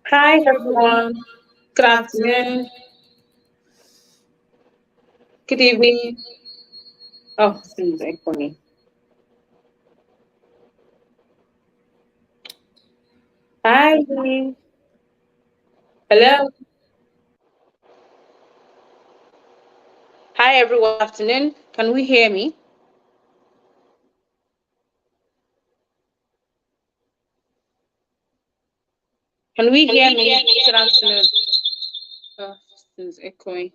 Hi Hi everyone. everyone. Good Good afternoon. afternoon. Good Good evening. evening. Oh, seems echoing. Hi. Hello. Hello. Hi everyone. Afternoon. Can we hear me? Can we Can hear we hear me? me? Good afternoon. Oh, seems echoing.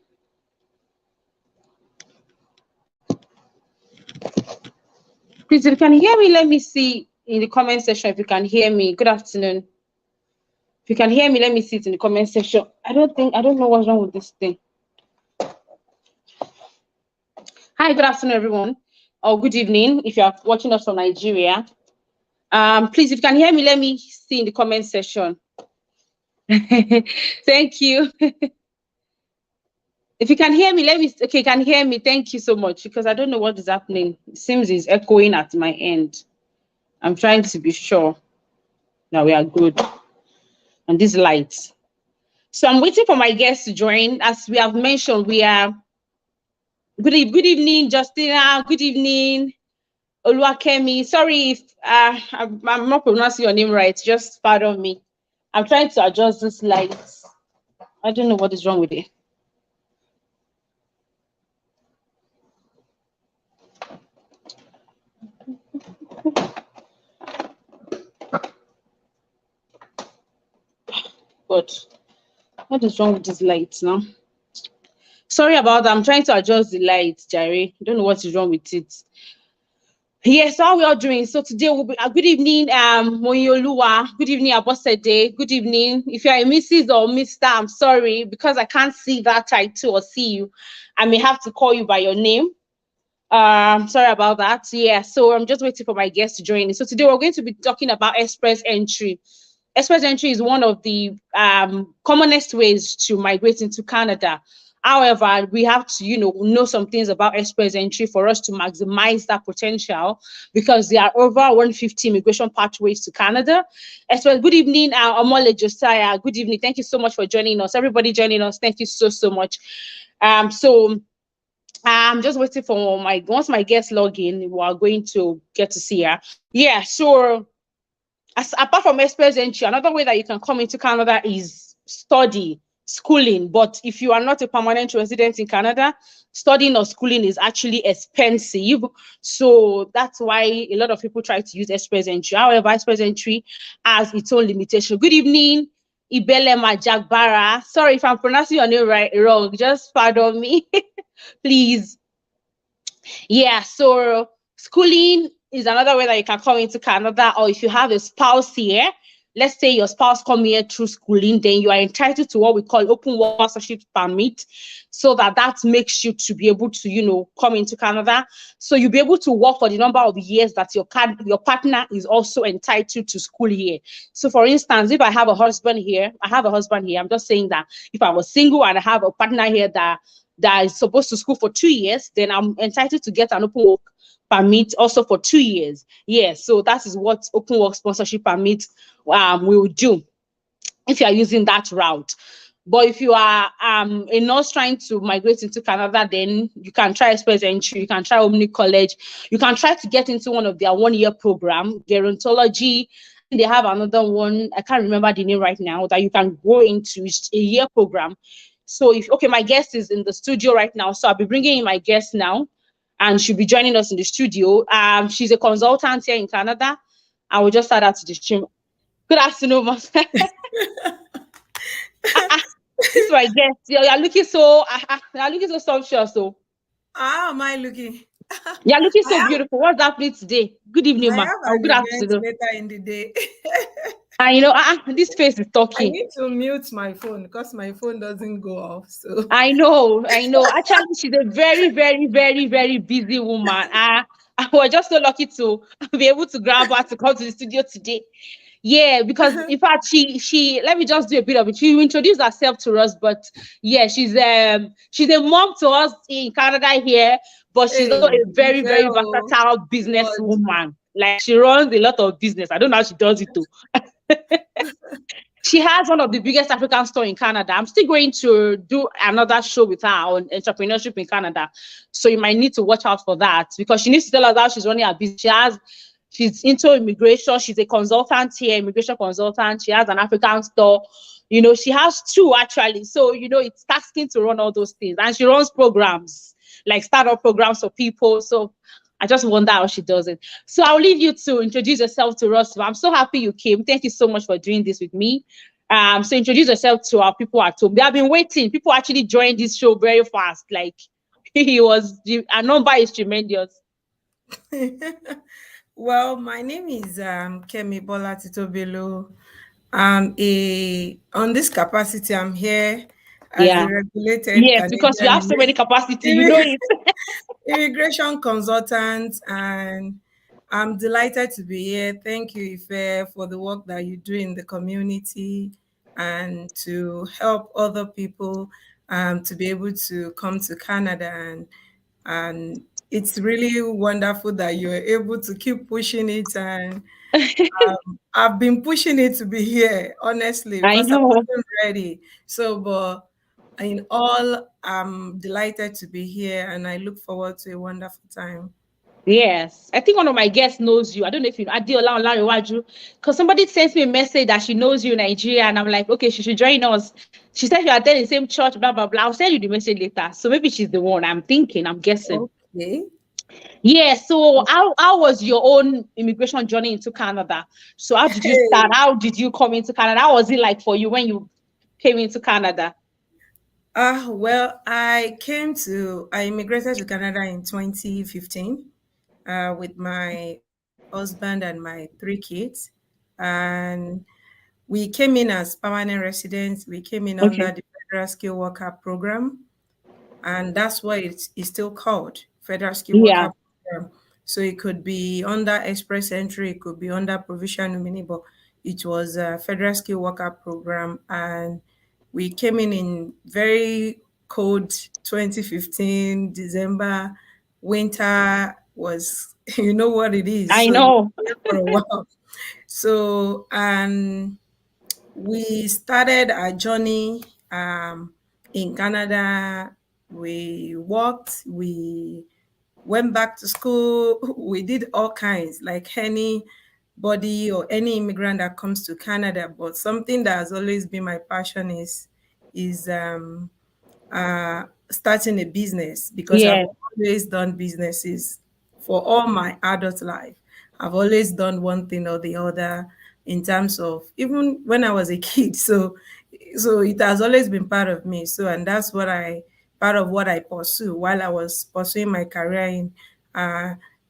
Please, if you can hear me, let me see in the comment section if you can hear me. Good afternoon. If you can hear me, let me see it in the comment section. I don't know what's wrong with this thing. Hi, good afternoon, everyone. Or good evening if you are watching us from Nigeria. Please, if you can hear me, let me see in the comment section. Thank you. If you can hear me, let me. Okay, you can hear me. Thank you so much because I don't know what is happening. It seems it's echoing at my end. I'm trying to be sure that we are good on these lights. So I'm waiting for my guests to join. As we have mentioned, we are good evening, Justina. Good evening, Oluwakemi. Sorry if I'm not pronouncing your name right. Just pardon me. I'm trying to adjust this lights. I don't know what is wrong with it. But what is wrong with these lights now? Sorry about that. I'm trying to adjust the lights, Jerry. I don't know what is wrong with it. Yes, how we all doing? So today will be good evening, Moyoluwa. Good evening, Abosede. Good evening. If you are a Mrs. or Mr., I'm sorry because I can't see that title or see you. I may have to call you by your name. Sorry about that. Yeah, so I'm just waiting for my guests to join. So today we're going to be talking about express entry. Express entry is one of the commonest ways to migrate into Canada. However, we have to, know some things about express entry for us to maximize that potential because there are over 150 immigration pathways to Canada. Express. Good evening, Omole Josiah. Good evening. Thank you so much for joining us. Everybody joining us. Thank you so much. So I'm just waiting for once my guests log in, we are going to get to see her. Yeah, so apart from express entry, another way that you can come into Canada is schooling. But if you are not a permanent resident in Canada, studying or schooling is actually expensive. So that's why a lot of people try to use express entry. However, express entry has its own limitation. Good evening, Ibelema Jagbara. Sorry if I'm pronouncing your name wrong. Just pardon me, please. Yeah, so schooling is another way that you can come into Canada, or if you have a spouse here, let's say your spouse come here through schooling, then you are entitled to what we call open work sponsorship permit, so that makes you to be able to, come into Canada. So you'll be able to work for the number of years that your partner is also entitled to school here. So for instance, if I have a husband here, I'm just saying that if I was single and I have a partner here that is supposed to school for 2 years, then I'm entitled to get an open work permit also for 2 years. Yes, so that is what open work sponsorship permit will do if you are using that route. But if you are a nurse trying to migrate into Canada, then you can try express entry, you can try Omni College, you can try to get into one of their 1 year program, gerontology. They have another one, I can't remember the name right now, that you can go into. It's a year program. So my guest is in the studio right now, so I'll be bringing in my guest now, and she'll be joining us in the studio. She's a consultant here in Canada. I will just add her to the stream. Good afternoon, Mas. This is my guest. You're looking so you're looking so sumptuous. So How am I looking? you're looking I so have beautiful. What's that plate today? Good evening, I ma. have Oh, an good event afternoon. later in the day. And this face is I talking. need to mute my phone because my phone doesn't go off. So I know. Actually, she's a very, very, very, very busy woman. I was just so lucky to be able to grab her to come to the studio today. Yeah, because in fact, she let me just do a bit of it. She introduced herself to us, but yeah, she's a mom to us in Canada here, but she's also hey, a very, very Ifeo, versatile what? businesswoman. Like she runs a lot of business. I don't know how she does it too. She has one of the biggest African store in Canada. I'm still going to do another show with her on entrepreneurship in Canada. So you might need to watch out for that because she needs to tell us how she's running her business. She's into immigration. She's a consultant here, immigration consultant. She has an African store. She has two actually. So, it's tasking to run all those things. And she runs programs, like startup programs for people. So I just wonder how she does it. So I'll leave you to introduce yourself to us. I'm so happy you came. Thank you so much for doing this with me. So introduce yourself to our people at home. They have been waiting. People actually joined this show very fast. Like our number is tremendous. Well, my name is Kemi Bola Titobelo. On this capacity, I'm here as Yeah. a regulated Yes, because you have Canadian so many capacity, immig- it. immigration consultant, and I'm delighted to be here. Thank you, Ife, for the work that you do in the community and to help other people to be able to come to Canada, and it's really wonderful that you're able to keep pushing it. And I've been pushing it to be here, honestly, I because I know. wasn't ready. So, but in all, I'm delighted to be here and I look forward to a wonderful time. Yes, I think one of my guests knows you. I don't know if you know Adiola Olarewaju, because somebody sent me a message that she knows you in Nigeria, and I'm like, okay, she should join us. She said you attend the same church, blah blah blah. I'll send you the message later. So maybe she's the one. I'm guessing. Okay. Yeah. So how was your own immigration journey into Canada? So how did you start? Hey. How did you come into Canada? How was it like for you when you came into Canada? Well, I immigrated to Canada in 2015 with my husband and my 3 kids. And we came in as permanent residents. We came in under Okay. the Federal Skill Worker Program, and that's what it's still called, Federal Skill Yeah. Worker Program. So it could be under Express Entry, it could be under Provincial Nominee, but it was a Federal Skill Worker Program, and we came in very cold 2015 December. Winter was, you know what it is. I So we know. were here for a while. So, and we started our journey in Canada. We walked, we went back to school, we did all kinds, like anybody or any immigrant that comes to Canada. But something that has always been my passion is starting a business, because I've Yeah. always done businesses for all my adult life. I've always done one thing or the other in terms of even when I was a kid. So it has always been part of me. So, and that's part of what I pursue while I was pursuing my career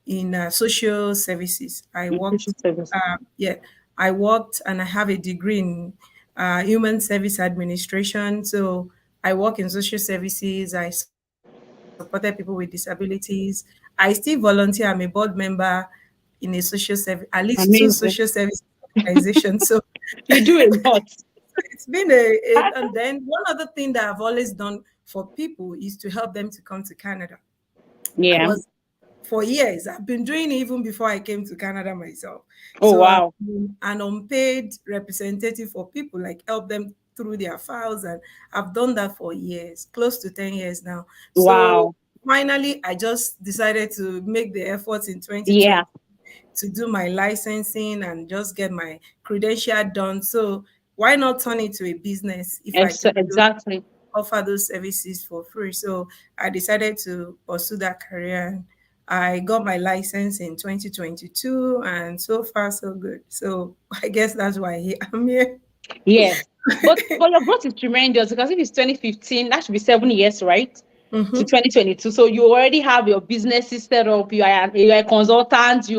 in social services. Nutrition service. Yeah, I worked and I have a degree in human service administration. So I work in social services. I supported people with disabilities. I still volunteer. I'm a board member in a social service, at least two social Amazing. service organizations. So You do a lot. it's been and then one other thing that I've always done for people is to help them to come to Canada. I Yeah. was for years. I've been doing it even before I came to Canada myself. Oh So I've wow. been an unpaid representative for people, like help them through their files, and I've done that for years, close to 10 years now. So Wow. finally, I just decided to make the effort in 2020 Yeah. to do my licensing and just get my credential done. So why not turn it to a business if I can Exactly. offer those services for free? So I decided to pursue that career. I got my license in 2022, and so far so good. So I guess that's why I'm here. Yes. But your growth is tremendous because if it's 2015, that should be 7 years, right? To Mhm. 2022. So you already have your businesses set up. You are a consultant.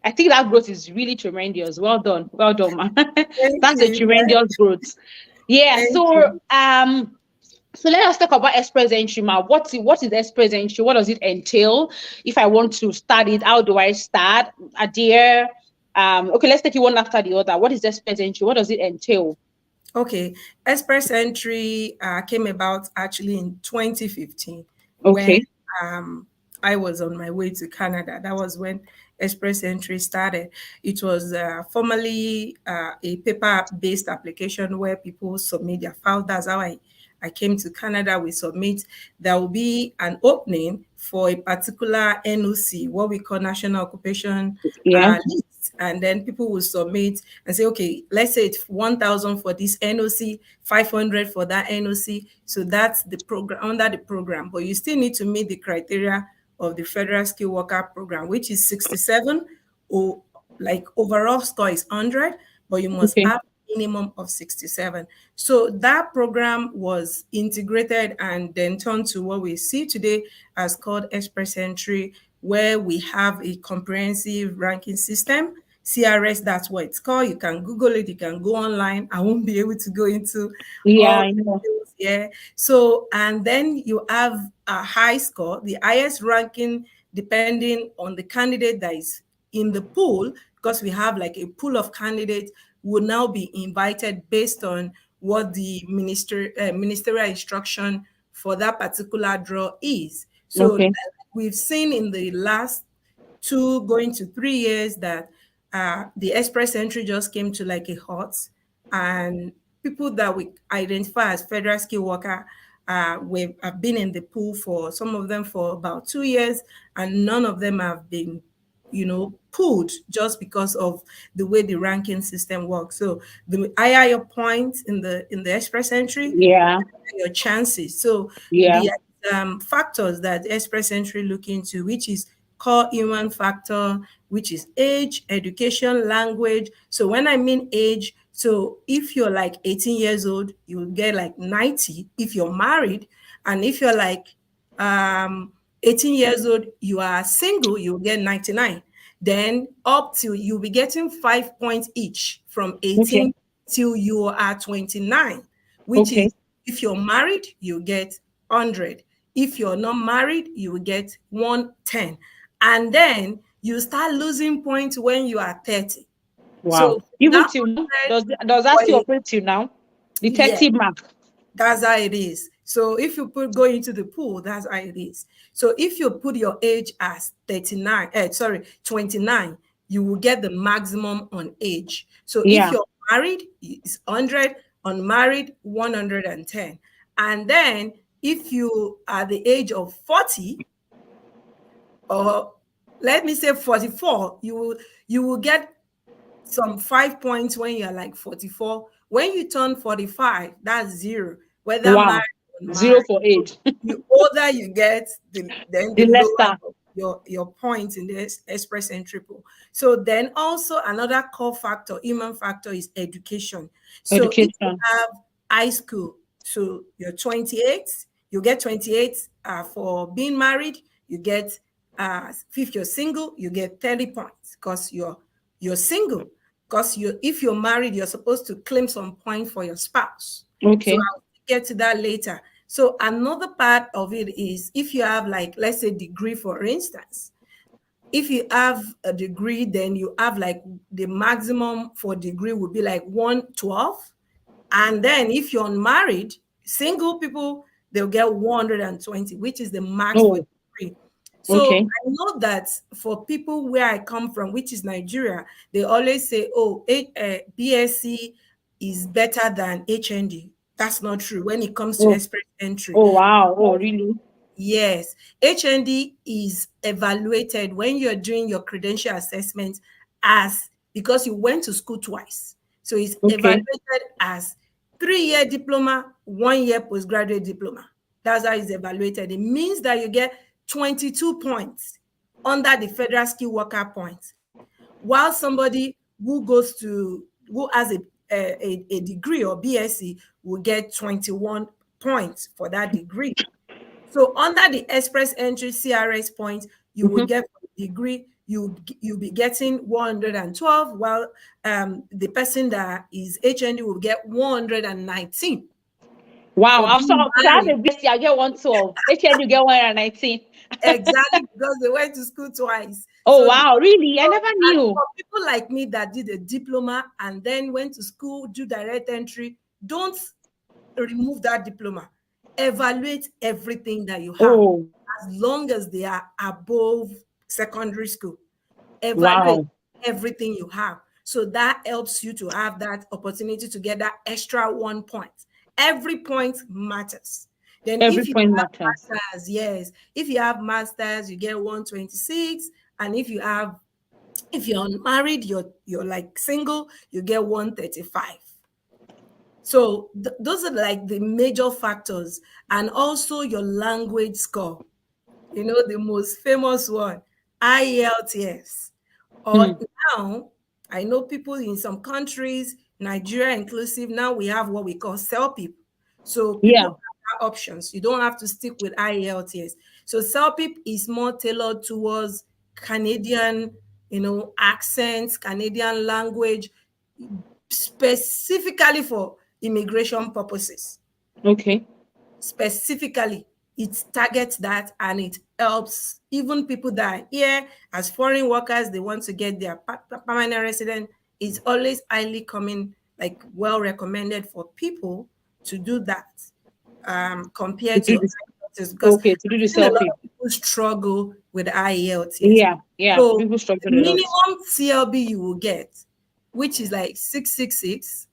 I think that growth is really tremendous. Well done. Well done, man. Thank That's a you. tremendous growth. Yeah. Thank So you. so let us talk about express entry, ma. What is express entry? What does it entail? If I want to start it, how do I start? Dear, okay, let's take it one after the other. What is express entry? What does it entail? Okay, Express Entry came about actually in 2015 when Okay. um, I was on my way to Canada. That was when express entry started. It was formerly a paper-based application where people submit their file. That's how I came to Canada. We submit. There will be an opening for a particular NOC, what we call National Occupation Yeah. List. And then people will submit and say, okay, let's say it's 1,000 for this NOC, 500 for that NOC. So that's the program, under the program. But you still need to meet the criteria of the Federal Skilled Worker Program, which is 67, or like overall score is 100, but you must Okay. have minimum of 67. So that program was integrated and then turned to what we see today as called Express Entry, where we have a comprehensive ranking system. CRS, that's what it's called. You can Google it, you can go online. I won't be able to go into Yeah, all I know. details here. So, and then you have a high score, the highest ranking, depending on the candidate that is in the pool, because we have like a pool of candidates, will now be invited based on what the ministerial instruction for that particular draw is. So Okay. we've seen in the last 2 going to 3 years that the express entry just came to like a halt, and people that we identify as federal skilled worker we have been in the pool for some of them for about 2 years, and none of them have been pulled just because of the way the ranking system works. So the higher your points in the express entry, Yeah. your chances. So Yeah. the factors that express entry look into, which is core human factor, which is age, education, language. So when I mean age, so if you're like 18 years old, you'll get like 90 if you're married. And if you're like 18 years old, you are single, you'll get 99. Then up till you'll be getting 5 points each from Okay. 18 till you are 29, which Okay. is if you're married, you get 100. If you're not married, you will get 110. And then you start losing points when you are 30. Wow. So Even that till now? 100 Does that for still operate till now? The yeah, 30 mark. that's how it is. So if you go into the pool, that's how it is. So if you put your age as 29, you will get the maximum on age. So if Yeah. you're married, it's 100, unmarried, 110. And then if you are the age of 40, or let me say 44, you will get some 5 points when you're like 44. When you turn 45, that's zero, whether married Wow. or Zero unmarried. for So age. the older you get, then The the lesser. lower your points in the express and triple. So then also another core factor, human factor, is education. So if you Education. have high school, so you're 28, you get 28 for being married, you get if you're single, you get 30 points because you're single. Because if you're married, you're supposed to claim some point for your spouse. So Okay. I'll get to that later. So another part of it is if you have, like, let's say degree, for instance. If you have a degree, then you have like the maximum for degree would be like 112. And then if you're unmarried, single people, they'll get 120, which is the max for Oh, degree. So okay. I know that for people where I come from, which is Nigeria, they always say, oh, BSc is better than HND. That's not true when it comes to Oh, express entry. oh, wow. Oh, really? Yes, HND is evaluated when you're doing your credential assessment as because you went to school twice. So it's Okay. evaluated as 3-year diploma, 1-year postgraduate diploma. That's how it's evaluated. It means that you get 22 points under the federal skill worker points, while somebody who has a degree or BSc will get 21 points for that degree. So under the express entry CRS points, you will Mhm. get for the degree, you'll be getting 112, while the person that is HND will get 119 Wow. for being If I have a married. BSc, I get 112. HN, you get 119. Exactly, because they went to school twice. Oh, wow. Really? I never And knew. for people like me that did a diploma and then went to school, do direct entry, don't remove that diploma. Evaluate everything that you have Oh, as long as they are above secondary school. evaluate Wow. everything you have. So that helps you to have that opportunity to get that extra 1 point. Every point matters. Then Every if you point have matters. masters, yes, if you have masters, you get 126. And if you're unmarried, you're like single, you get 135. So those are like the major factors. And also your language score, the most famous one, IELTS. Hmm. Or now, I know people in some countries, Nigeria inclusive, now we have what we call CELPIP. So Yeah. people have options. You don't have to stick with IELTS. So CELPIP is more tailored towards Canadian, accents, Canadian language, specifically for immigration purposes. Okay. Specifically, it targets that, and it helps even people that are here as foreign workers. They want to get their permanent resident. It's always highly coming, like well recommended for people to do that, To compared do to this. IELTS, because Okay. To do the I've seen a lot selfie. of people struggle with IELTS. Yeah. Yeah. So People the struggle a lot. minimum CLB you will get, which is like 666,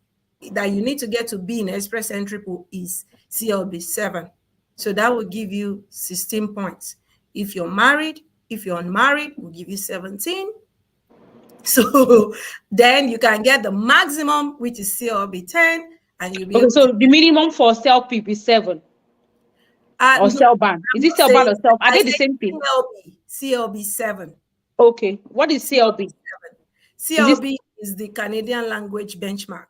that you need to get to be in express entry pool, is CLB 7. So that will give you 16 points. If you're married, if you're unmarried, we'll give you 17. So then you can get the maximum, which is CLB 10, and you'll be Okay. able to. So the minimum for self peep is 7 or No, cell ban. Is I'm it not cell ban saying, or self? Are I they the say same thing? CLB 7. Okay. What is CLB CLB? 7. Is it? CLB is the Canadian language benchmark,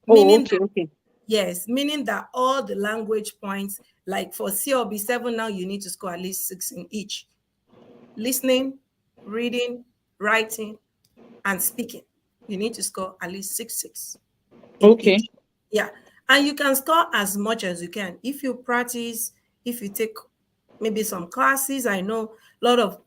Oh, meaning okay. Okay. yes, meaning that all the language points, like for CLB 7 now, you need to score at least 6 in each: listening, reading, writing, and speaking. You need to score at least 6 in Okay. each. Yeah. And you can score as much as you can. If you practice, if you take maybe some classes, I know a lot of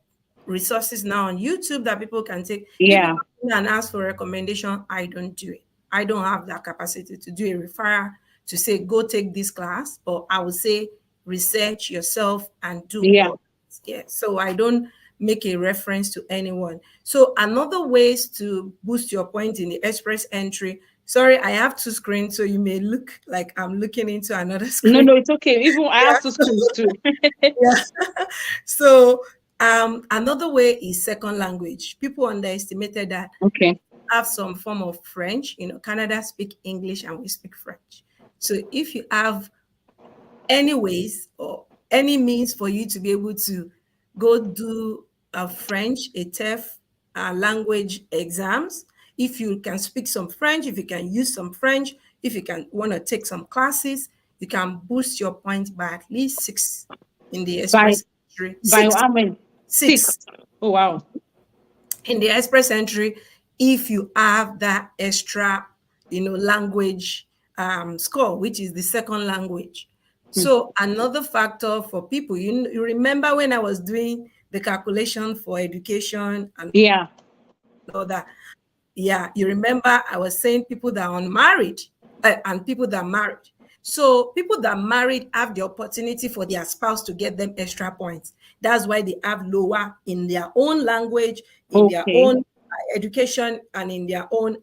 resources now on YouTube that people can take. People Yeah. come in and ask for recommendation. I don't do it. I don't have that capacity to do a referral to say, go take this class. But I would say, research yourself and do Yeah. all. Yeah. So I don't make a reference to anyone. So another ways to boost your point in the express entry. Sorry, I have two screens, so you may look like I'm looking into another No, screen. no, it's okay. Even I have two screens too. Yeah. So another way is second language. People underestimated that Okay. have some form of French. Canada speak English and we speak French. So if you have any ways or any means for you to be able to go do a French, a TEF, language exams, if you can speak some French, if you can use some French, if you can want to take some classes, you can boost your point by at least 6 in the By express entry. by Six, I mean 6. six Oh wow. in the express entry, if you have that extra, language score, which is the second language. Hmm. So another factor for people, you remember when I was doing the calculation for education and Yeah. all that. Yeah, you remember I was saying people that are unmarried, and people that are married. So people that are married have the opportunity for their spouse to get them extra points. That's why they have lower in their own language, in their Okay. own education, and in their own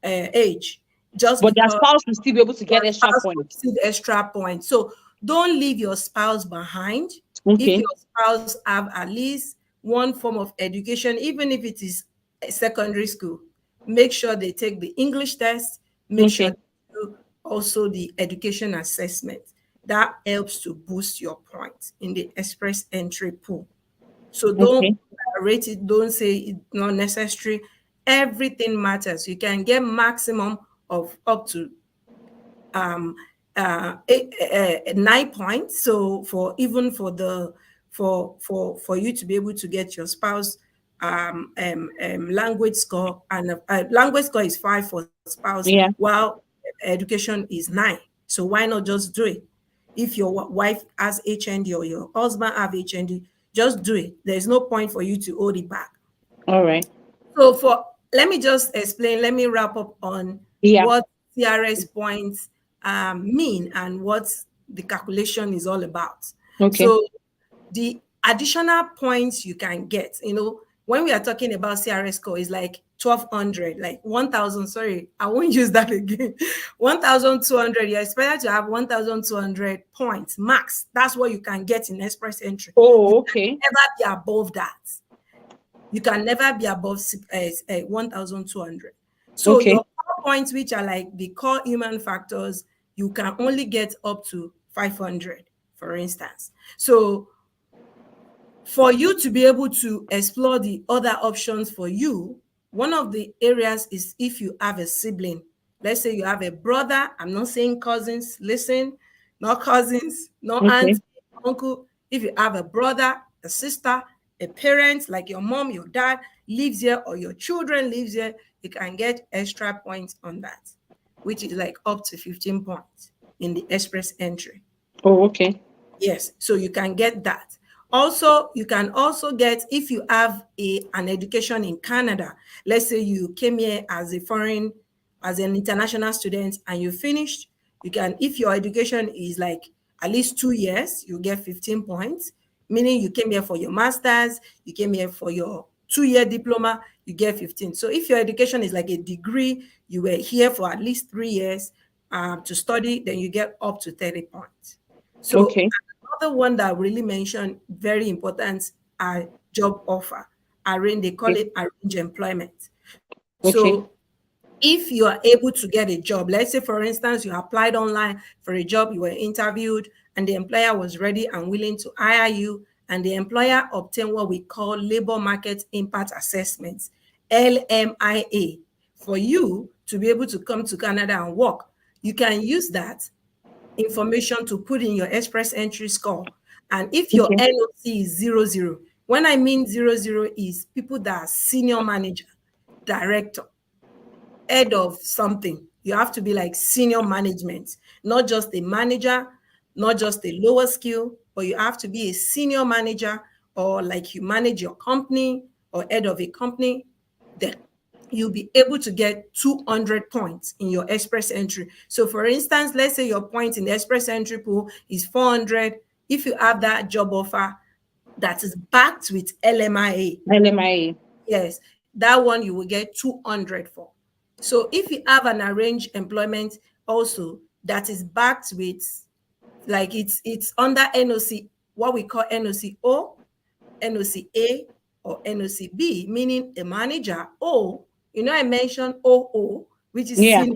age. Just But their because spouse will still be able to your get extra spouse will points. receive extra points. So don't leave your spouse behind. If Okay. your spouse have at least one form of education, even if it is a secondary school, make sure they take the English test. Make sure Okay. they do also the education assessment. That helps to boost your points in the express entry pool. So don't Okay. rate it, don't say it's not necessary. Everything matters. You can get maximum of up to 9 points. So for even for the for you to be able to get your spouse language score, and language score is 5 for spouse, Yeah. while education is 9. So why not just do it? If your wife has HND or your husband have HND, just do it. There's no point for you to hold it back. All right. So let me just explain, let me wrap up on Yeah. what CRS points mean and what the calculation is all about. Okay. So the additional points you can get, when we are talking about CRS score, it's like 1200, like 1000. Sorry, I won't use that again. 1200. You're expected to have 1200 points max. That's what you can get in express entry. You Oh, can okay. never be above that. You can never be above 1200. So Okay. your core points, which are like the core human factors, you can only get up to 500, for instance. So for you to be able to explore the other options for you, one of the areas is if you have a sibling. Let's say you have a brother. I'm not saying cousins. Listen, not cousins, no Okay. aunt, uncle. If you have a brother, a sister, a parent like your mom, your dad lives here, or your children lives here, you can get extra points on that, which is like up to 15 points in the express entry. Oh, okay. Yes, so you can get that. Also, you can also get, if you have an education in Canada, let's say you came here as a foreign, as an international student and you finished, you can, if your education is like at least 2 years, you get 15 points, meaning you came here for your master's, you came here for your 2-year diploma, you get 15. So if your education is like a degree, you were here for at least 3 years to study, then you get up to 30 points. So Okay. another one that I really mentioned, very important, are job offer. Arrange, they call Okay. it arrange employment. So Okay. if you are able to get a job, let's say for instance, you applied online for a job, you were interviewed, and the employer was ready and willing to hire you, and the employer obtained what we call labor market impact assessments, LMIA, for you to be able to come to Canada and work. You can use that information to put in your express entry score. And if your Okay. NOC is 00, when I mean 00 is people that are senior manager, director, head of something. You have to be like senior management, not just a manager, not just a lower skill, but you have to be a senior manager, or like you manage your company or head of a company. Then you'll be able to get 200 points in your express entry. So for instance, let's say your point in the express entry pool is 400. If you have that job offer that is backed with LMIA, LMIA. yes, that one you will get 200 for. So if you have an arranged employment also that is backed with, like it's under NOC, what we call NOC-O, NOC-A, or NOC-B, meaning a manager. O, I mentioned OO, which is Yeah. senior.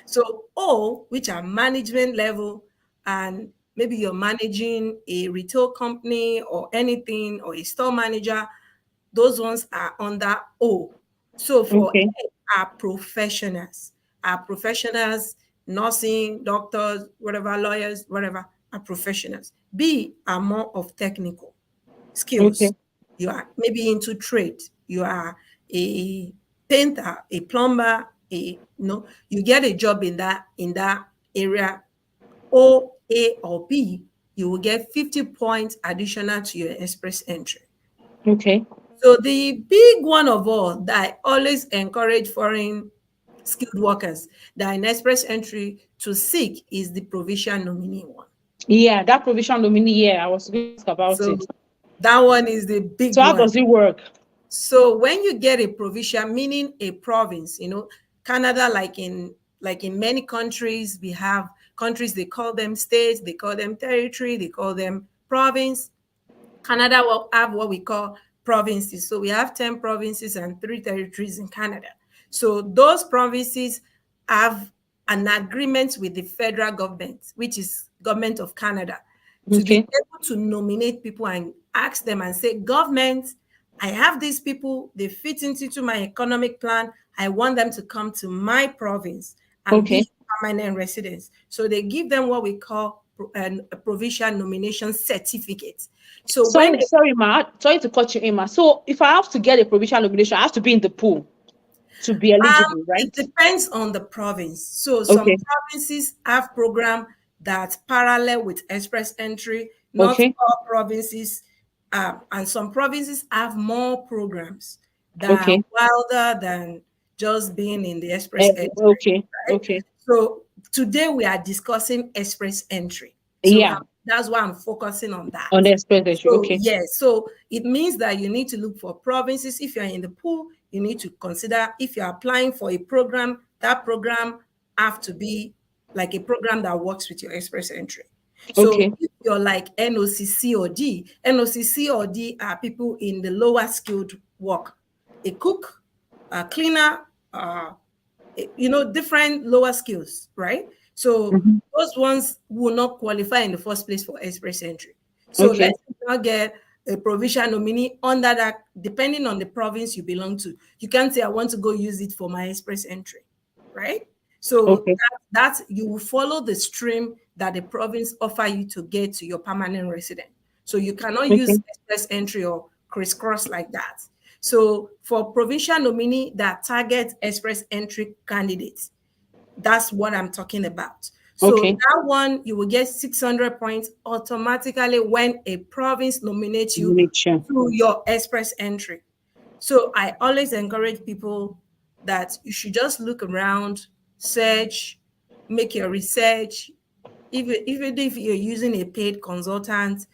So O, which are management level, and maybe you're managing a retail company or anything, or a store manager, those ones are under O. So for Okay. A are professionals, nursing, doctors, whatever, lawyers, whatever, are professionals. B are more of technical skills. Okay. You are maybe into trade. You are a painter, a plumber, you get a job in that area, O, A, or B, you will get 50 points additional to your express entry. Okay. So the big one of all that I always encourage foreign skilled workers that are in express entry to seek is the provincial nominee one. Yeah, that provision nominee. Yeah, I was going to ask about So it. that one is the big So how one. does it work? So when you get a provincial, meaning a province, Canada, like in many countries, we have countries, they call them states, they call them territory, they call them province. Canada will have what we call provinces. So we have 10 provinces and 3 territories in Canada. So those provinces have an agreement with the federal government, which is government of Canada, to be Okay. able to nominate people and ask them and say, government, I have these people, they fit into my economic plan. I want them to come to my province and Okay. be permanent residents. So they give them what we call a provincial nomination certificate. So when they, Sorry, Ma. Sorry to cut you in, Ma. So if I have to get a provincial nomination, I have to be in the pool to be eligible, it right? depends on the province. So some Okay. provinces have program that parallel with express entry, not Okay. all provinces, and some provinces have more programs that are Okay. wilder than just being in the express entry, Okay. right? Okay. So today we are discussing express entry. So Yeah. That's why I'm focusing on that. On the express entry. So Okay. yes, so it means that you need to look for provinces. If you're in the pool, you need to consider if you're applying for a program, that program have to be like a program that works with your express entry. So Okay. if you're like NOCC or D, NOCC or D are people in the lower skilled work, a cook, a cleaner, different lower skills, right? So Mhm. those ones will not qualify in the first place for express entry. So Okay. let's now get a provincial nominee under that, depending on the province you belong to. You can't say, I want to go use it for my express entry, right? So Okay. that you will follow the stream that the province offer you to get to your permanent resident. So you cannot use Okay. express entry or crisscross like that. So for provincial nominee that target express entry candidates, that's what I'm talking about. So Okay. that one, you will get 600 points automatically when a province nominates you Make sure. through your express entry. So I always encourage people that you should just look around, search, make your research. Even if you're using a paid consultant,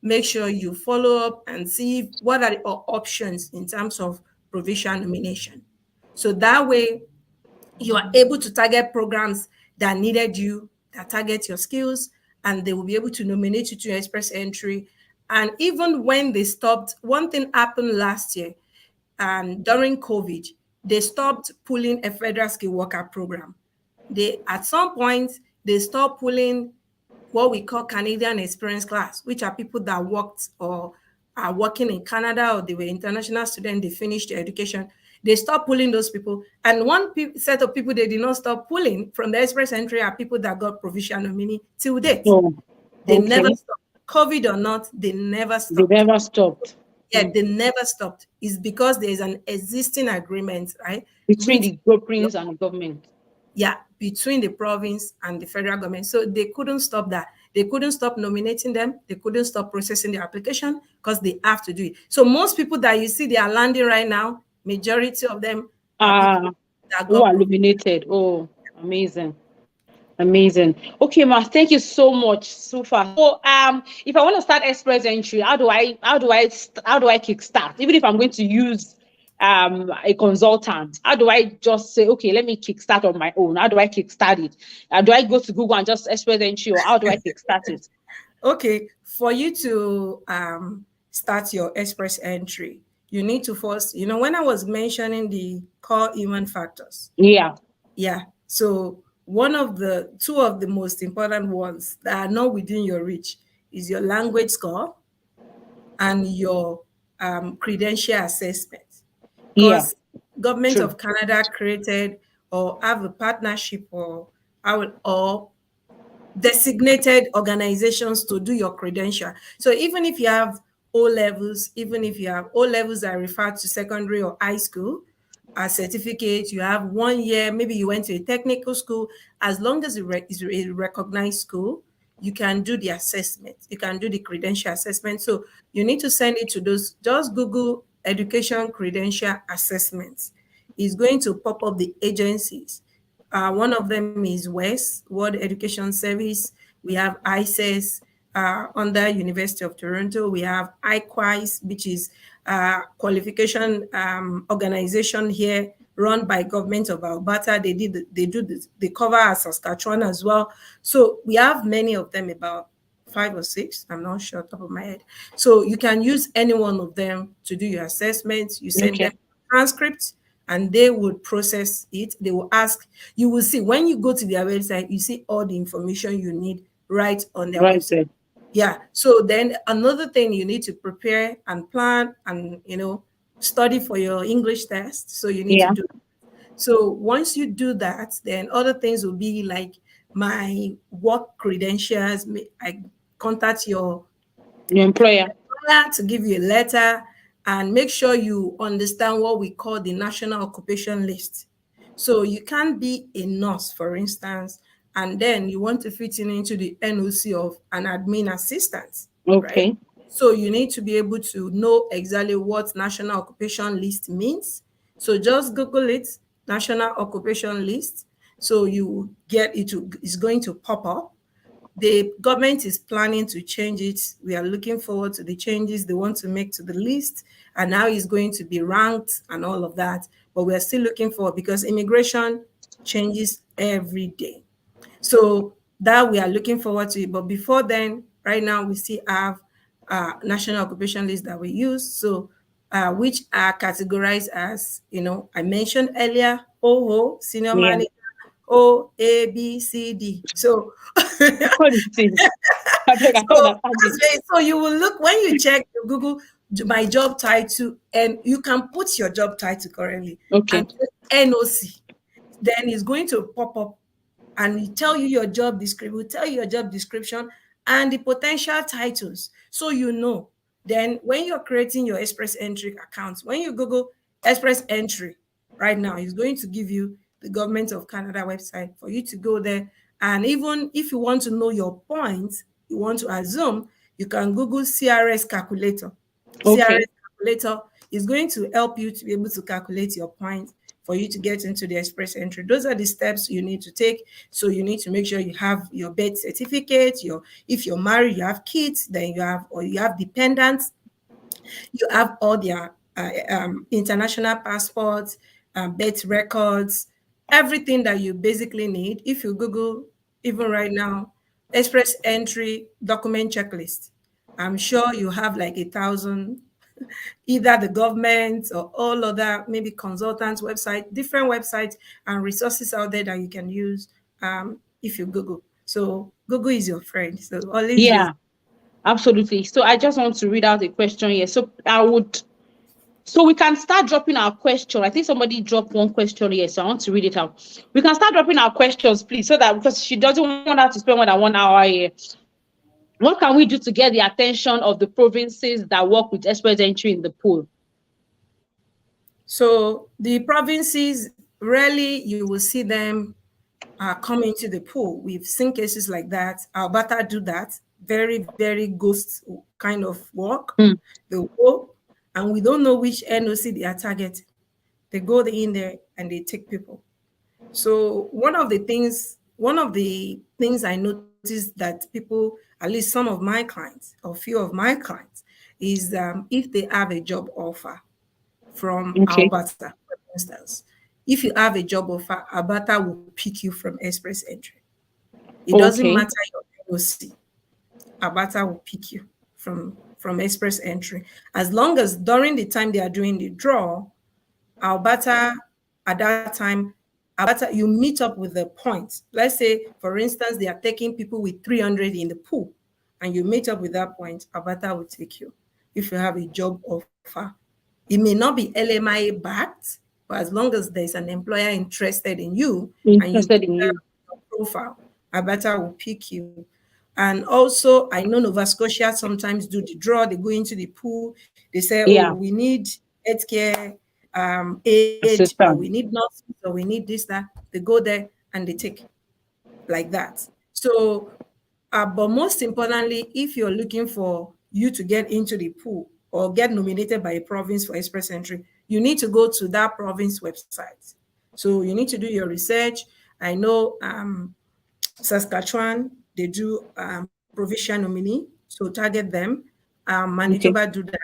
make sure you follow up and see what are the options in terms of provincial nomination. So that way you are able to target programs that needed you, that target your skills, and they will be able to nominate you to your express entry. And even when they stopped, one thing happened last year, during COVID, they stopped pulling a federal skill worker program. They at some point they stopped pulling what we call Canadian experience class, which are people that worked or are working in Canada or they were international students, they finished their education. They stopped pulling those people. And one set of people they did not stop pulling from the express entry are people that got provincial nominee till date. Oh, They never okay. stopped. COVID or not, they never They stopped. never stopped. Yeah, they never stopped. It's because there's an existing agreement, right? Between Written, the Europeans and the government. yeah, between the province and the federal government. So they couldn't stop that. They couldn't stop nominating them. They couldn't stop processing the application because they have to do it. So most people that you see they are landing right now, majority of them are people Ah, that who got are illuminated. Oh, amazing. Amazing. Okay, ma, thank you so much so far. So, if I want to start express entry, how do I kickstart? Even if I'm going to use a consultant, how do I just say, okay, let me kickstart on my own? How do I kickstart it? Do I go to Google and just express entry, or how do I kickstart it? Okay, for you to start your express entry, you need to first, when I was mentioning the core human factors, Yeah, yeah. So two of the most important ones that are not within your reach is your language score and your credential assessment. yeah, Because government true. of Canada created or have a partnership or designated organizations to do your credential. So even if you have O levels, even if you have O levels that refer to secondary or high school, a certificate, you have 1 year, maybe you went to a technical school, as long as it's a recognized school, you can do the assessment. You can do the credential assessment. So you need to send it to those, just Google education credential assessments. It's going to pop up the agencies. One of them is WES, World Education Service. We have ICES under University of Toronto. We have IQUIS, which is qualification organization here run by government of Alberta. They cover Saskatchewan as well. So we have many of them, about 5 or 6. I'm not sure top of my head. So you can use any one of them to do your assessments. You send them Okay, transcripts and they would process it. They will ask, you will see when you go to their website, you see all the information you need right on their right website. there. Yeah. So then another thing you need to prepare and plan and study for your English test. So you need to Yeah, do. So once you do that, then other things will be like my work credentials. I contact your your employer. employer to give you a letter and make sure you understand what we call the national occupation list. So you can't be a nurse, for instance, and then you want to fit in into the NOC of an admin assistant, right? Okay, So you need to be able to know exactly what national occupation list means. So just Google it, national occupation list. So you get it, it's going to pop up. the government is planning to change it. We are looking forward to the changes they want to make to the list, and how it's going to be ranked and all of that. But we are still looking forward because immigration changes every day. So that we are looking forward to it. But before then, right now we still have national occupation list that we use. So which are categorized as, I mentioned earlier, OO, senior Yeah. manager, O, A, B, C, D. So What is it? I beg, I don't understand it. so you will look when you check Google my job title, and you can put your job title currently Okay. and NOC, then it's going to pop up and it tell you your job description, will tell you your job description and the potential titles. So then when you're creating your Express Entry account, when you Google Express Entry right now, it's going to give you the Government of Canada website for you to go there. And even if you want to know your points, you want to assume, you can Google CRS calculator. CRS Okay. calculator is going to help you to be able to calculate your points for you to get into the Express Entry. Those are the steps you need to take. So you need to make sure you have your birth certificate, if you're married, you have kids, then you have dependents, you have all their international passports, birth records, everything that you basically need. If you Google, even right now, Express Entry document checklist, I'm sure you have like 1,000, either the government or all other maybe consultants website, different websites and resources out there that you can use if you Google. So Google is your friend. So always use. Yeah, absolutely. So I just want to read out a question here. So we can start dropping our question. I think somebody dropped one question here, so I want to read it out. We can start dropping our questions, please, so that because she doesn't want us to spend more than 1 hour here. What can we do to get the attention of the provinces that work with express entry in the pool? So the provinces, rarely you will see them come into the pool. We've seen cases like that. Alberta do that. Very, very ghost kind of work. Mm. They go, and we don't know which NOC they are targeting. They go in there and they take people. So one of the things I noticed that people, at least some of my clients or few of my clients, is if they have a job offer from Okay. Alberta, for instance. If you have a job offer, Alberta will pick you from Express Entry. It doesn't Okay. matter your NOC. Alberta will pick you from Express Entry. As long as during the time they are doing the draw, Alberta, at that time, Alberta, you meet up with the points. Let's say, for instance, they are taking people with 300 in the pool, and you meet up with that point, Alberta will take you if you have a job offer. It may not be LMI backed, but as long as there's an employer interested in you and you Interested put in that you. on your profile, Alberta will pick you. And also, I know Nova Scotia sometimes do the draw. They go into the pool. They say, "Oh, Yeah. we need healthcare aid, or we Assistant. need nurses, or we need this, that." They go there and they take like that. So, but most importantly, if you're looking for you to get into the pool or get nominated by a province for Express Entry, you need to go to that province website. So you need to do your research. I know Saskatchewan, they do provincial nominee, so target them. Okay. Manitoba do that.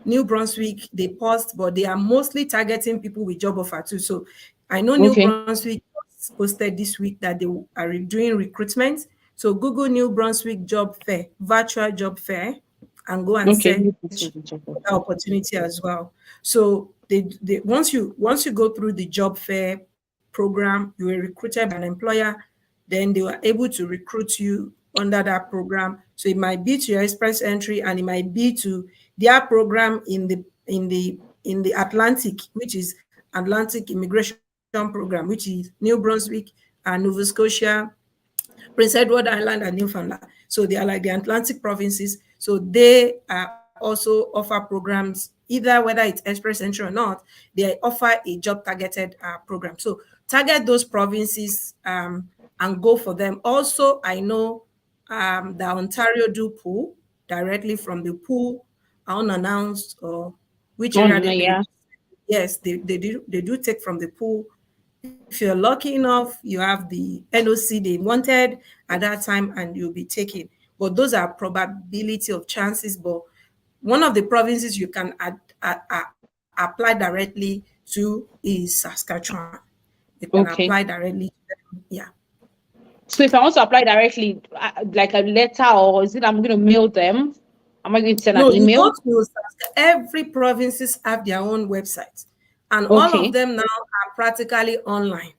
New Brunswick, they post, but they are mostly targeting people with job offer too. So I know New Okay. Brunswick posted this week that they are doing recruitment. So Google New Brunswick job fair, virtual job fair, and go and Okay. search You can see the check for of that opportunity as well. So they once you go through the job fair program, you were recruited by an employer, then they were able to recruit you under that program. So it might be to your Express Entry, and it might be to their program in the Atlantic, which is Atlantic Immigration Program, which is New Brunswick and Nova Scotia, Prince Edward Island, and Newfoundland. So they are like the Atlantic provinces. So they also offer programs, either whether it's Express Entry or not, they offer a job targeted program. So target those provinces and go for them. Also, I know the Ontario do pool directly from the pool, unannounced, or which oh area no, yeah. yes, they do take from the pool. If you're lucky enough, you have the NOC they wanted at that time and you'll be taken. But those are probability of chances. But one of the provinces you can apply directly to is Saskatchewan. You can apply Okay. directly to them. Yeah. So if I want to apply directly, like a letter, or is it I'm going to mail them? Am I going to send an No, you go email? to every provinces have their own website, and all of Okay. them now are practically online,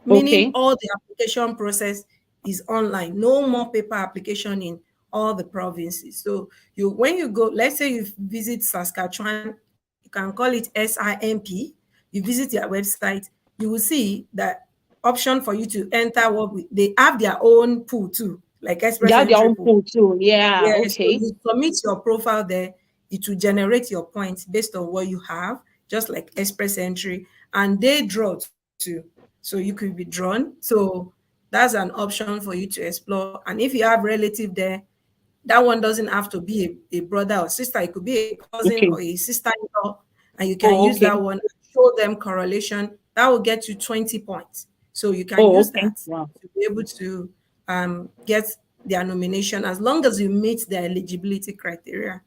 meaning Okay. all the application process is online. No more paper application in all the provinces. So you when you go, let's say you visit Saskatchewan, you can call it SIMP. You visit their website, you will see that option for you to enter they have their own pool too, like They express have their entry own pool. pool too. Yeah. Yeah, so Okay. you submit your profile there. It will generate your points based on what you have, just like express entry, and they draw too. So you could be drawn. So that's an option for you to explore. And if you have relative there, that one doesn't have to be a brother or sister. It could be a cousin or Okay. a sister-in-law, and you can Oh, use okay. that one and show them correlation. That will get you 20 points. So you can Oh, use okay. that Wow. to be able to get their nomination as long as you meet the eligibility criteria.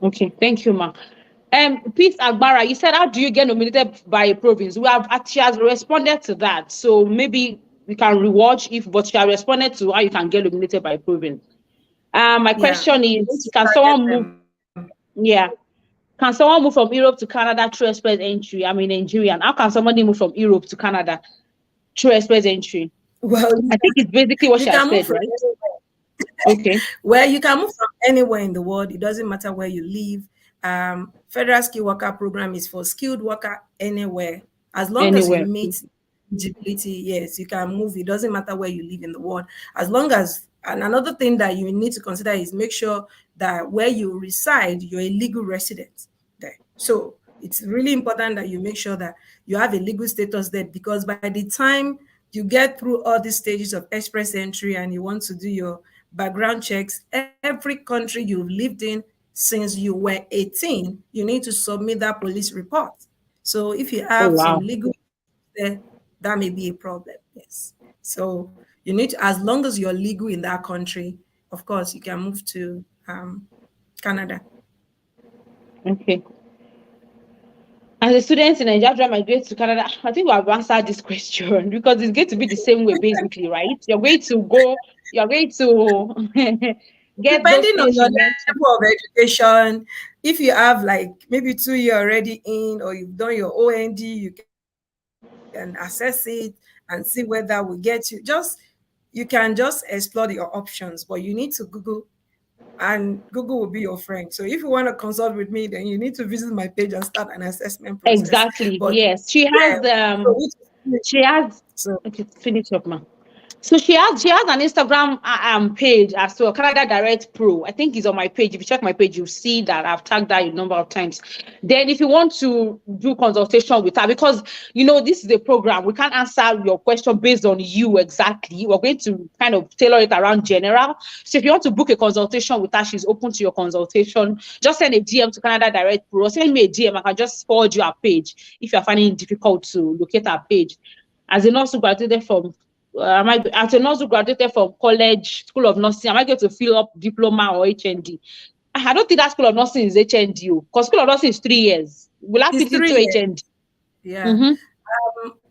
Okay. Thank you, ma. Pete Agbara, you said, how do you get nominated by a province? We have she has responded to that. So maybe we can rewatch if, but she has responded to how you can get nominated by a province. My Yeah, question you need is, to can target someone move? them. Yeah. Can someone move from Europe to Canada through express entry? I'm a Nigerian. How can somebody move from Europe to Canada through express entry? Well, I think it's basically what you she has can move said, from right? anywhere. Okay. Well, you can move from anywhere in the world. It doesn't matter where you live. Federal Skilled Worker Program is for skilled worker anywhere. As long as you Anywhere. meet eligibility, yes, you can move. It doesn't matter where you live in the world. As long as, and another thing that you need to consider is make sure that where you reside, you're a legal resident there. So it's really important that you make sure that you have a legal status there, because by the time you get through all these stages of express entry and you want to do your background checks, every country you've lived in since you were 18, you need to submit that police report. So if you Oh, have some wow. legal there, that may be a problem. Yes. So you need to, as long as you're legal in that country, of course, you can move to Canada. Okay. As a student in Nigeria try migrate to Canada, I think we have answered this question because it's going to be the same way, basically, right? You're going to get those Depending on things your you mentioned. level of education, if you have like maybe 2 year already in, or you've done your OND, you can assess it and see whether we get you. You can just explore your options, but you need to Google, and Google will be your friend. So if you want to consult with me, then you need to visit my page and start an assessment process. Exactly. But Yes. yeah, so which is She has so okay, finish up, ma. So she has an Instagram page as well, Canada Direct Pro. I think it's on my page. If you check my page, you'll see that I've tagged that a number of times. Then if you want to do consultation with her, because this is a program, we can't answer your question based on you exactly. We're going to kind of tailor it around general. So if you want to book a consultation with her, she's open to your consultation. Just send a DM to Canada Direct Pro, or send me a DM. I can just forward you her page if you're finding it difficult to locate her page. As a nurse who graduated from as a nurse who graduated from college, School of Nursing, am I going to fill up diploma or HND? I don't think that School of Nursing is HND, because School of Nursing is 3 years. Will I it's fit three into years. HND? Yeah. Mm-hmm.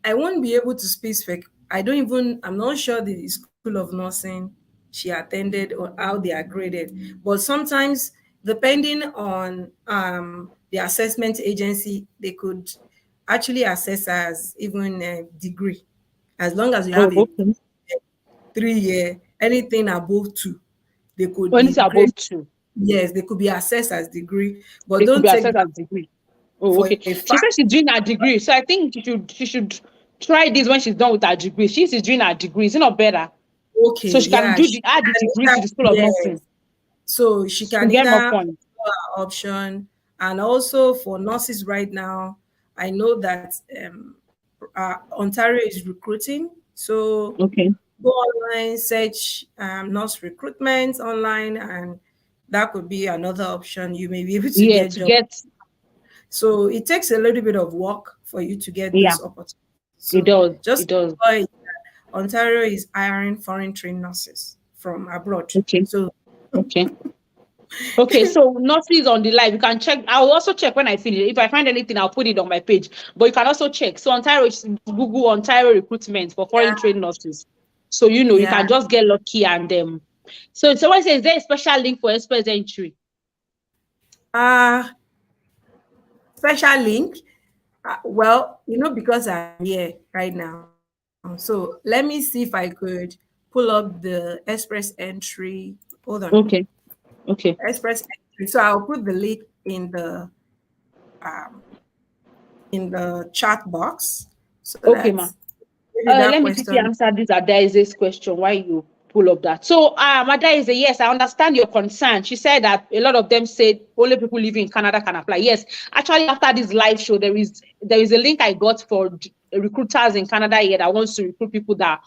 I won't be able to specific. I'm not sure the School of Nursing she attended or how they are graded. But sometimes, depending on the assessment agency, they could actually assess as even a degree, as long as you Oh, have a okay. 3 year, anything above two, they could When be it's graded. above two, Yes, they could be assessed as degree, but they could don't be take assessed that as degree. Oh, for okay. a She said fact. she's doing her degree, so I think she should try this when she's done with her degree. She's doing her degree. Is it not better? Okay, So she can yeah, add the degree to the School of Nursing yes. So she to can get more either points. explore her option, and also for nurses right now, I know that Ontario is recruiting. So Okay. go online, search nurse recruitment online, and that could be another option. You may be able to Yeah, get to job. get So it takes a little bit of work for you to get yeah. those opportunities. So just It does. Ontario is hiring foreign trained nurses from abroad. Okay. So Okay. Okay, so nurses on the live, you can check. I will also check when I finish. If I find anything, I'll put it on my page. But you can also check. So Ontario, Google Ontario recruitment for foreign yeah, trained nurses. So you yeah. can just get lucky and So someone says, is there a special link for express entry? Uh special link. Well, because I'm here right now. So let me see if I could pull up the express entry. Hold on. Okay. Okay. Express entry. So I'll put the link um in the chat box so Okay, that ma. maybe that Let me quickly question. answer this Adaize's question. Why you pull up that? So, Adaize, yes, I understand your concern. She said that a lot of them said only people living in Canada can apply. Yes, actually, after this live show, there is a link I got for recruiters in Canada here that wants to recruit people that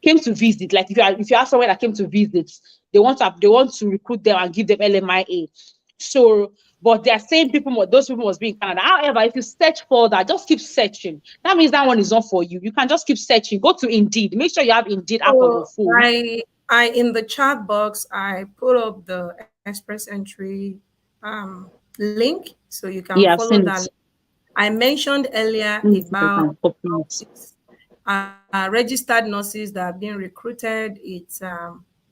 came to visit. Like if you have someone that came to visit, they want to recruit them and give them LMIA. So, but they are saying those people must be in Canada. However, if you search further, just keep searching. That means that one is not for you. You can just keep searching. Go to Indeed. Make sure you have Indeed app on your So phone. I in the chat box I put up the express entry link so you can Yeah, I've follow seen that. it. I mentioned earlier Let me see if I about can copy it. registered nurses that are being recruited. It's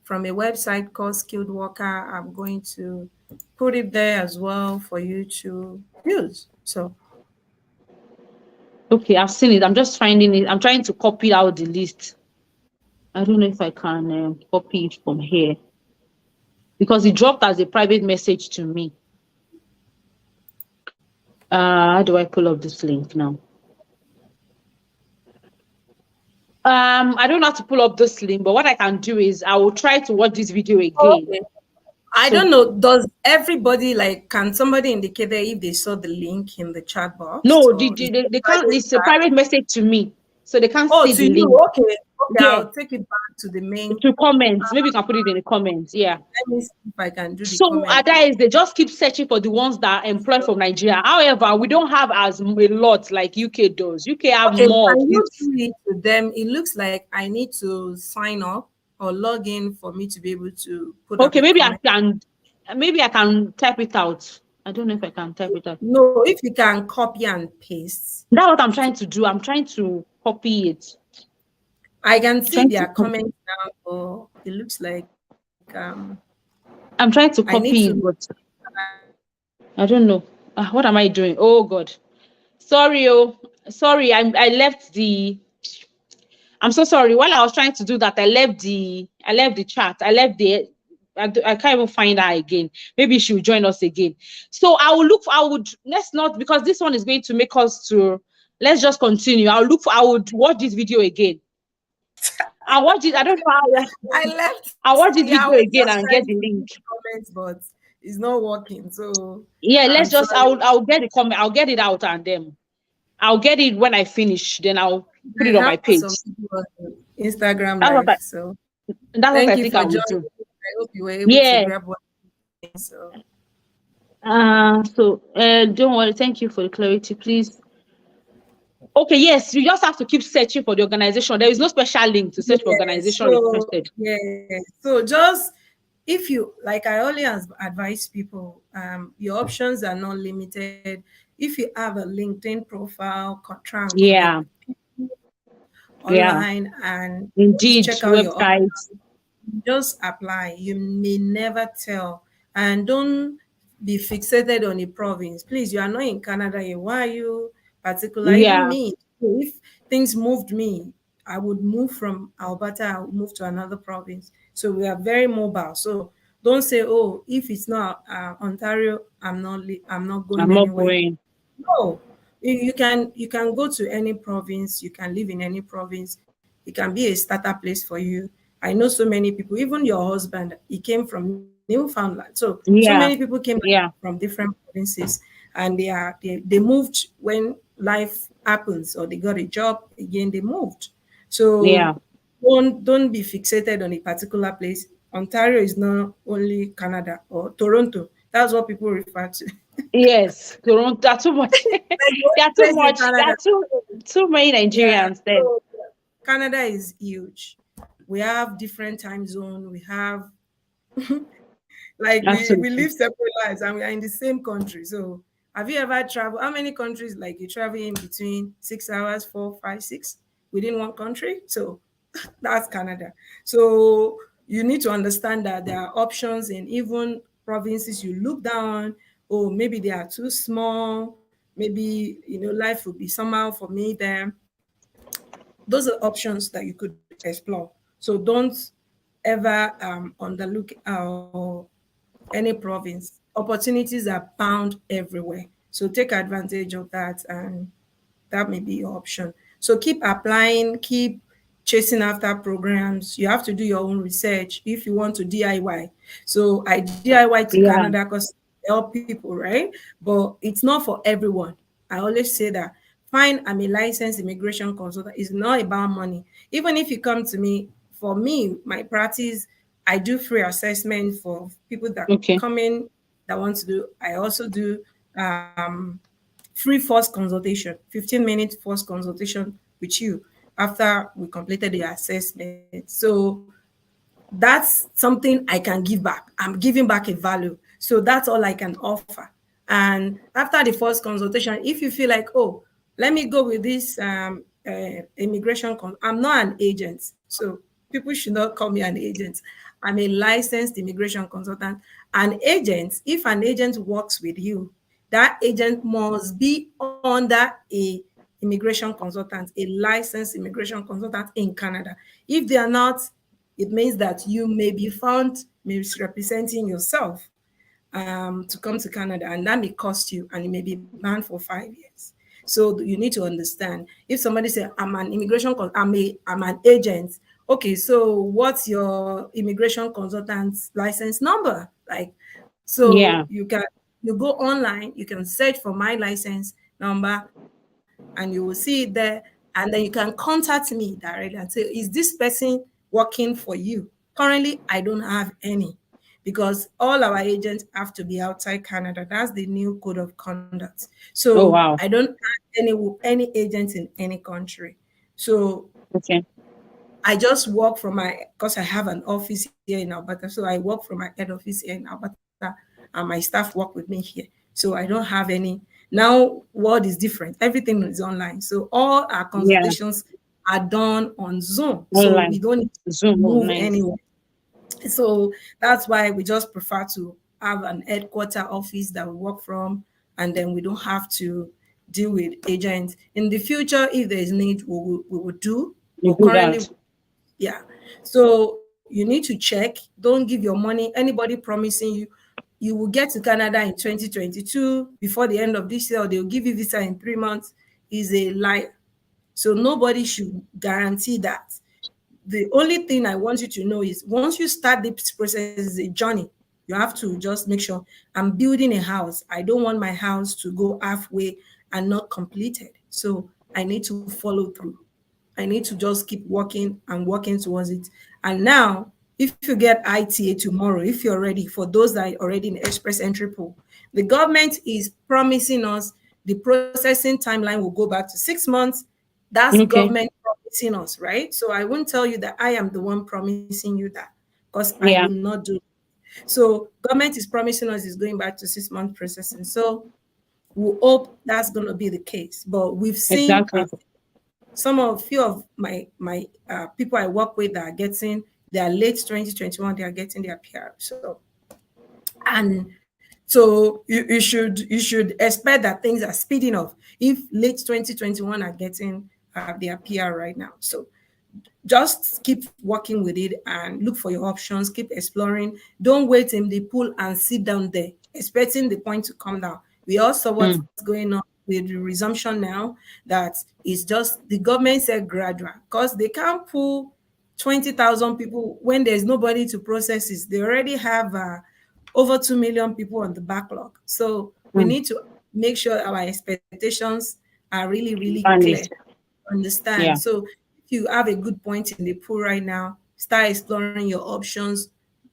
from a website called Skilled Worker. I'm going to put it there as well for you to use. So Okay, I've seen it. I'm just finding it. I'm trying to copy out the list. I don't know if I can copy it from here because it dropped as a private message to me. How do I pull up this link now? I don't know how to pull up this link, but what I can do is I will try to watch this video again. okay. I So don't know. Does everybody can somebody indicate there if they saw the link in the chat box no, or is it a they can't. private It's a chat? private message to me, so they can't Oh, see to the you. link. Okay. Okay. Yeah, I'll take it back to the main. to comments. Maybe you can put it in the comments. Yeah. Let me see if I can do the So comment. Ada is they just keep searching for the ones that are employed from Nigeria. However, we don't have as a lot like UK does. UK have Okay, more of can you this. do it to them? It looks like I need to sign up or log in for me to be able to put up Okay, a comment. maybe I can type it out. I don't know if I can type it out. No, if you can copy and paste. That's what I'm trying to do. I'm trying to copy it. I can see Trying to their copy. comments now, but it looks like I'm trying I to need copy to. it, but I don't know. What am I doing? Oh God. Sorry, sorry. I left the. I'm so sorry. While I was trying to do that, I left the chat. I can't even find her again. Maybe she will join us again. So let's not, because this one is going to make us to, let's just continue. I would watch this video again. I'll watch it. I don't know how. I left. I'll watch this Yeah, I video was again just and get trying the to link. do the comments, but it's not working. So Yeah, I'm let's just, sorry. I'll get the comment. I'll get it out and then I'll get it when I finish. Then I'll put it I on my have some page. people on Instagram That's what live. I, So that's what thank I you think for I will joining. do. I hope you were able to Yeah. grab one. So Don't worry. Thank you for the clarity, please. Okay, yes, you just have to keep searching for the organization. There is no special link to search for yeah, organization requested. so just if you like, I always advise people, your options are not limited. If you have a LinkedIn profile, try and connect Yeah, with people yeah. online and just Indeed, check out your websites. just apply. You may never tell. And don't be fixated on a province. Please, you are not in Canada yet. Why are you particular? Even Yeah, me, if things moved me, I would move from Alberta, I would move to another province. So we are very mobile. So don't say, oh, if it's not Ontario, I'm not going I'm not anywhere. going. No, you can go to any province. You can live in any province. It can be a starter place for you. I know so many people. Even your husband, he came from Newfoundland. So many Yeah, people came yeah, from different provinces, and they moved when life happens, or they got a job again. They moved. So yeah, don't be fixated on a particular place. Ontario is not only Canada or Toronto. That's what people refer to. Yes, Toronto. There are too much. Like the There only are too place in much. There Canada. are too many Yeah. Nigerians then. So Canada is huge. We have different time zone. We have like we live Absolutely. separate lives and we are in the same country. So have you ever traveled? How many countries like you travel in between 6 hours, four, five, six within one country? So that's Canada. So you need to understand that there are options in even provinces you look down. Oh, maybe they are too small. Maybe life would be somehow for me there. Those are options that you could explore. So don't ever underlook any province. Opportunities are found everywhere. So take advantage of that, and that may be your option. So keep applying, keep chasing after programs. You have to do your own research if you want to DIY. So I DIY to Yeah. Canada because help people, right? But it's not for everyone. I always say that. Fine, I'm a licensed immigration consultant. It's not about money. Even if you come to me, for me, my practice, I do free assessment for people that Okay. come in that want to do. I also do free first consultation, 15 minutes first consultation with you after we completed the assessment. So that's something I can give back. I'm giving back a value. So that's all I can offer. And after the first consultation, if you feel like, oh, let me go with this I'm not an agent. So people should not call me an agent. I'm a licensed immigration consultant. An agent, if an agent works with you, that agent must be under a immigration consultant, a licensed immigration consultant in Canada. If they are not, it means that you may be found misrepresenting yourself to come to Canada, and that may cost you, and it may be banned for 5 years. So you need to understand. If somebody say, "I'm an I'm an agent," okay, so what's your immigration consultant's license number? Like, so Yeah. you go online, you can search for my license number, and you will see it there, and then you can contact me directly and say, "Is this person working for you?" Currently, I don't have any because all our agents have to be outside Canada. That's the new code of conduct. Oh So I wow. don't have any agents in any country. So Okay. I just work from because I have an office here in Alberta. So I work from my head office here in Alberta, and my staff work with me here. So I don't have any. Now, world is different. Everything is online. So all our Yeah. consultations are done on Zoom. So we Online. don't need to Zoom. Oh, move nice. anywhere. So that's why we just prefer to have an headquarter office that we work from, and then we don't have to deal with agents. In the future, if there is need, we will do. You But do currently, that. yeah. So you need to check. Don't give your money. Anybody promising you will get to Canada in 2022 before the end of this year, or they'll give you visa in 3 months is a lie. So nobody should guarantee that. The only thing I want you to know is once you start this process, is a journey. You have to just make sure I'm building a house. I don't want my house to go halfway and not completed. So I need to follow through. I need to just keep working and working towards it. And now, if you get ITA tomorrow, if you're ready, for those that are already in express entry pool, the government is promising us the processing timeline will go back to 6 months. That's Okay. government promising us, right? So I won't tell you that I am the one promising you that because I will Yeah. not do it. So government is promising us is going back to 6 month processing. So we hope that's going to be the case. But we've seen Exactly. some of few of my people I work with that are getting their late 2021, they are getting their PR. So and so you should expect that things are speeding up if late 2021 are getting their PR right now. So just keep working with it and look for your options, keep exploring. Don't wait in the pool and sit down there expecting the point to come down. We all saw what's Mm. going on with the resumption now, that is just the government said gradual because they can't pull 20,000 people when there's nobody to process it. They already have over 2 million people on the backlog. So we Mm. need to make sure our expectations are really, really clear. Managed. Understand. Yeah. So if you have a good point in the pool right now, start exploring your options.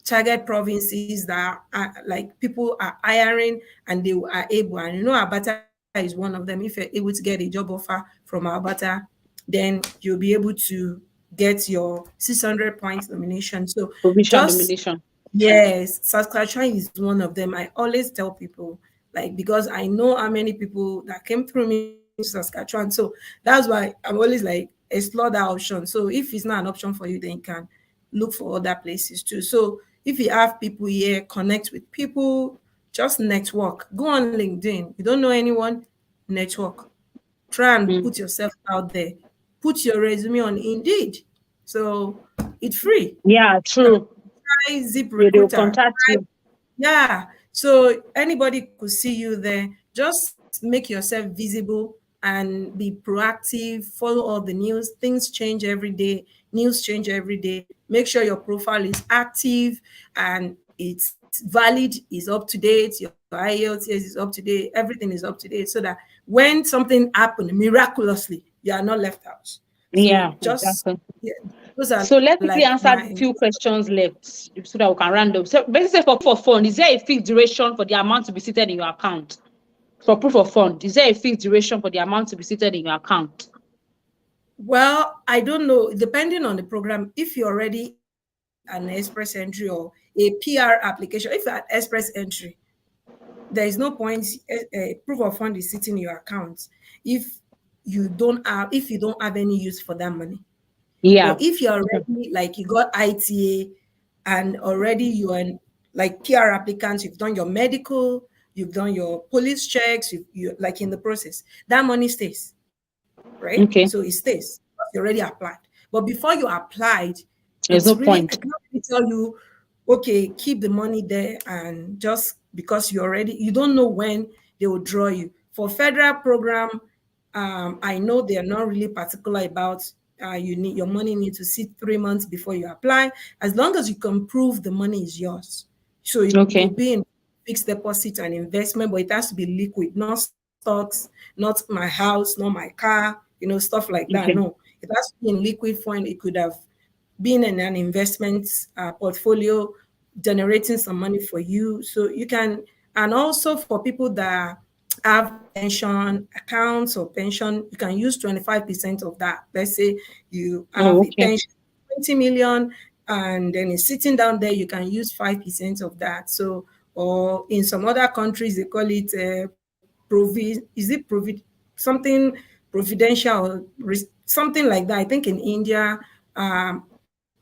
target provinces that are like people are hiring and they are able. And Alberta is one of them. If you're able to get a job offer from Alberta, then you'll be able to get your 600 points nomination. So Provincial just nomination. yes, Saskatchewan is one of them. I always tell people, like, because I know how many people that came through me into Saskatchewan. So that's why I'm always like, explore that option. So if it's not an option for you, then you can look for other places too. So if you have people here, connect with people, just network. Go on LinkedIn. You don't know anyone, network. Try and Mm. put yourself out there. Put your resume on Indeed. So it's free. Yeah, true. Try Zip They will Recruiter. contact you. Yeah. So anybody could see you there. Just make yourself visible and be proactive. Follow all the news. Things change every day. News change every day. Make sure your profile is active and it's valid, is up to date. Your IELTS is up to date. Everything is up to date so that when something happens miraculously, you are not left out. So Yeah, just exactly. yeah, those are So let's like quickly answer my the few questions left so that we can round up. So basically for fund, is there a fixed duration for the amount to be seated in your account? For proof of fund, is there a fixed duration for the amount to be seated in your account? Well, I don't know. Depending on the program, if you're already an express entry or a PR application, if you're an express entry, there is no point. Proof of fund is sitting in your account if if you don't have any use for that money. Yeah. But if you're Okay. already like you got ITA and already you're like PR applicants, you've done your medical, you've done your police checks, you like in the process, that money stays, right? So it Okay. stays. You already applied. But before you applied, it's There's no really, I point. cannot really tell you, okay, keep the money there and just because you don't know when they will draw you. For federal program, I know they're not really particular about your money need to sit 3 months before you apply. As long as you can prove the money is yours. So it Okay. could be in fixed deposit and investment, but it has to be liquid, not stocks, not my house, not my car, stuff like that. Okay. No, it has to be in liquid form. It could have been in an investment portfolio, generating some money for you. So you can, and also for people that have pension accounts or pension, you can use 25% of that. Let's say you have Oh, a okay. pension, 20 million, and then it's sitting down there, you can use 5% of that. So, or in some other countries, they call it is it something providential, something like that. I think in India,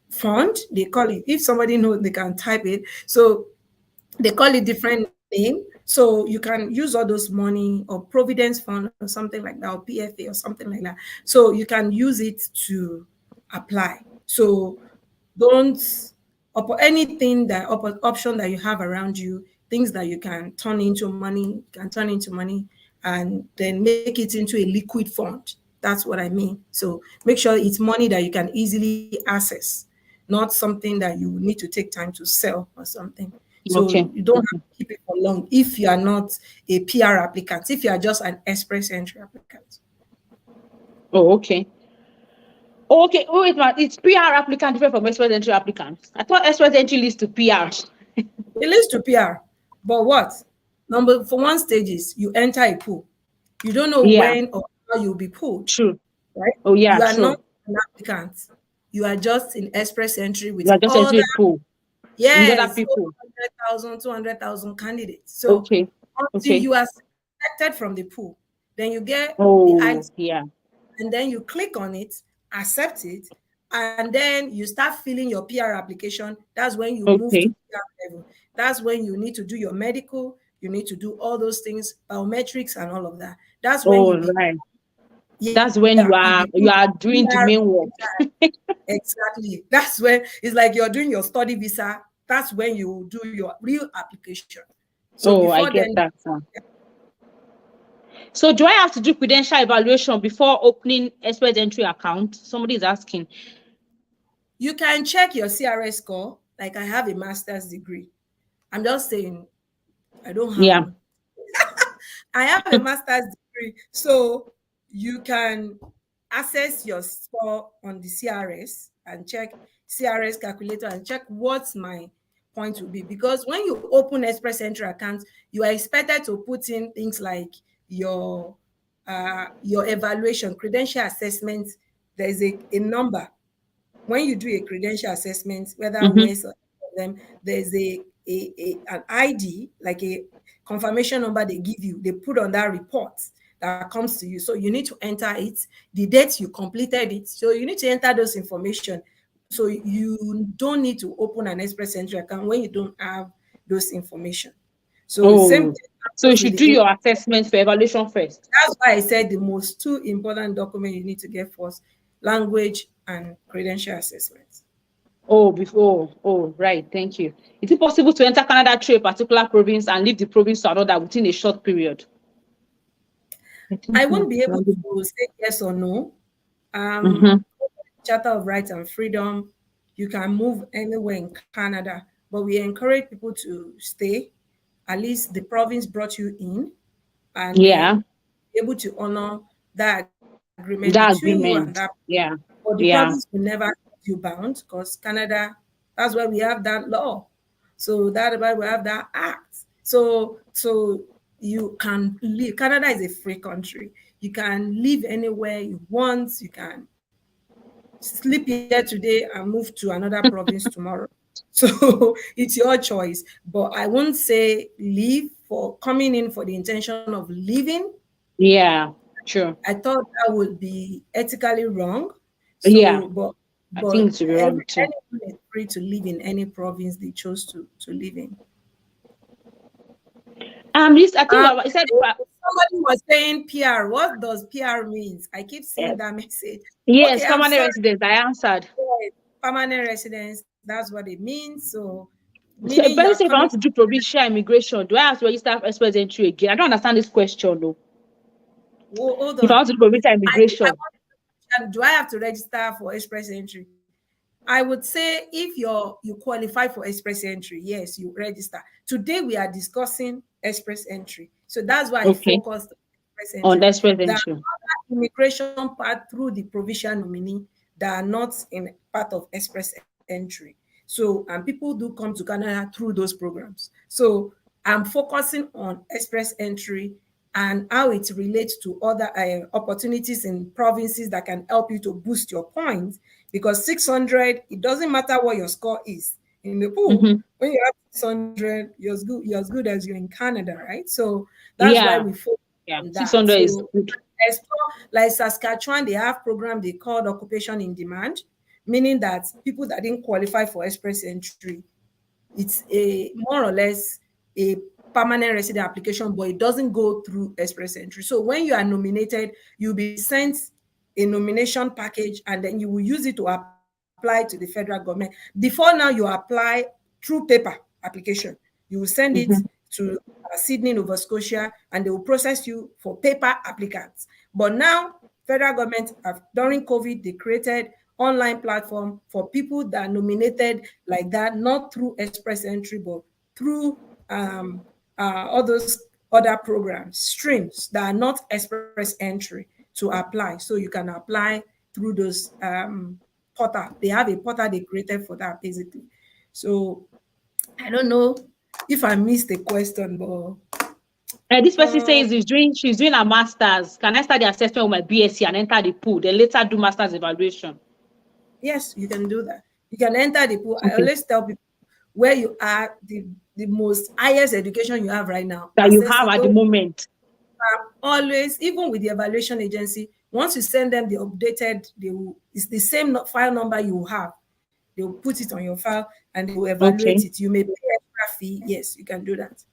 fund, they call it. If somebody knows, they can type it. So they call it different name. So you can use all those money or providence fund or something like that, or PFA or something like that. So you can use it to apply. So don't anything that option that you have around you, things that you can turn into money, and then make it into a liquid fund. That's what I mean. So make sure it's money that you can easily access, not something that you need to take time to sell or something. So Okay. you don't have Okay. to keep it for long if you are not a PR applicant, if you are just an express entry applicant. Oh, okay. Oh, okay. Oh, it's PR applicant different from express entry applicant. I thought express entry leads to PR. It leads to PR. But what? Number for one stage is you enter a pool. You don't know Yeah, when or how you'll be pulled, true. right? Oh, yeah, You are not true. an applicant. You are just in express entry You with are just other, entering a pool with other yes, over people. 100,000, 200,000 candidates. So Okay. until Okay. you are selected from the pool, then you get the IT, Oh, yeah. and then you click on it, accept it, and then you start filling your PR application. That's when you move to Okay. PR level. That's when you need to do your medical, you need to do all those things, biometrics and all of that. That's when Oh, you be, right. That's yeah, when you become you are doing the PR. main work. Exactly. That's when it's like you're doing your study visa. That's when you do your real application. So Oh, before I then, get that now. So do I have to do credential evaluation before opening express entry account? Somebody is asking. you can check your CRS score. Like I have a master's degree. I'm just saying I don't have Yeah. one. I have a master's degree. So you can access your score on the CRS and check CRS calculator and check what's my point will be, because when you open express entry account, you are expected to put in things like your evaluation, credential assessment. There is a number. When you do a credential assessment, whether West or them, there's an ID, like a confirmation number they give you, they put on that report that comes to you. So you need to enter it, the date you completed it. So you need to enter those information. So you don't need to open an express entry account when you don't have those information. So same thing so you with should do your assessment for evaluation first. That's why I said the most two important document you need to get first: language and credential assessment. Right. Thank you. Is it possible to enter Canada through a particular province and leave the province to another within a short period? I won't be able to say yes or no. Charter of Rights and Freedom, you can move anywhere in Canada, but we encourage people to stay. At least the province brought you in, and then be able to honor that agreement between you and that. But the province will never keep you bound, because Canada, that's why we have that law. So that's why we have that act. So you can live. Canada is a free country. You can live anywhere you want. You can sleep here today and move to another province tomorrow. So it's your choice. But I won't say leave for coming in for the intention of living. Yeah, sure. I thought that would be ethically wrong. So, but I think it's wrong too. Anyone is free to live in any province they chose to live in. I think I said somebody was saying PR. What does PR means? I keep seeing that message. Yes, okay, permanent residence. I answered. Yes, permanent residence. That's what it means. So, if I want to do provincial immigration, do I have to register for express entry again? I don't understand this question though. Hold on. If I want to do provincial immigration, do I have to register for express entry? I would say if you qualify for express entry, yes, you register. Today we are discussing express entry, so that's why I focused on express entry. The immigration part through the provincial nominee that are not in part of express entry. So, and people do come to Canada through those programs. So I'm focusing on express entry and how it relates to other opportunities in provinces that can help you to boost your points. Because 600, it doesn't matter what your score is in the pool. When you have 600, you're as good as you're in Canada, right? So that's why we focus on that. 600 is good. Like Saskatchewan, they have program they called Occupation in Demand, meaning that people that didn't qualify for express entry, it's a more or less a permanent resident application, but it doesn't go through express entry. So when you are nominated, you'll be sent a nomination package, and then you will use it to apply to the federal government. Before now, you apply through paper application. You will send it to Sydney, Nova Scotia, and they will process you for paper applicants. But now, federal government, during COVID, they created online platform for people that are nominated like that, not through express entry, but through all those other programs, streams that are not express entry to apply. So you can apply through those portal. They have a portal they created for that, basically. So I don't know if I missed the question, but this person says she's doing a master's. Can I start the assessment with my BSc and enter the pool, then later do master's evaluation? Yes, you can do that. You can enter the pool. I always tell people where you are, the most highest education you have right now. That you have at the moment. Always, even with the evaluation agency, once you send them the updated, it's the same file number you have. They will put it on your file and they will evaluate it. You may pay extra fee. Yes, you can do that.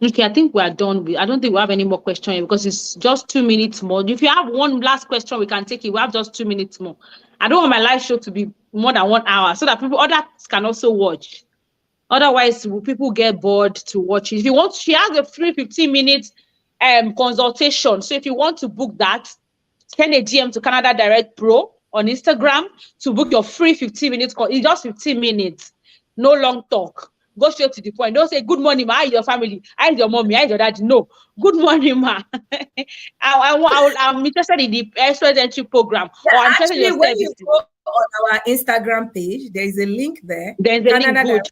Okay, I think we are done. I don't think we have any more questions because it's just 2 minutes more. If you have one last question, we can take it. We have just 2 minutes more. I don't want my live show to be more than 1 hour so that others can also watch. Otherwise, people get bored to watch it. If you want, she has a free 15-minute consultation. So if you want to book that, send a DM to Canada Direct Pro on Instagram to book your free 15-minute call. It's just 15 minutes, no long talk. Go straight to the point. Don't say, good morning, ma. How is your family? How is your mommy? How is your daddy? No. Good morning, ma. I'm interested in the express entry program. Yeah, or I'm actually, when you go on our Instagram page, there is a link there. There's a link. Good.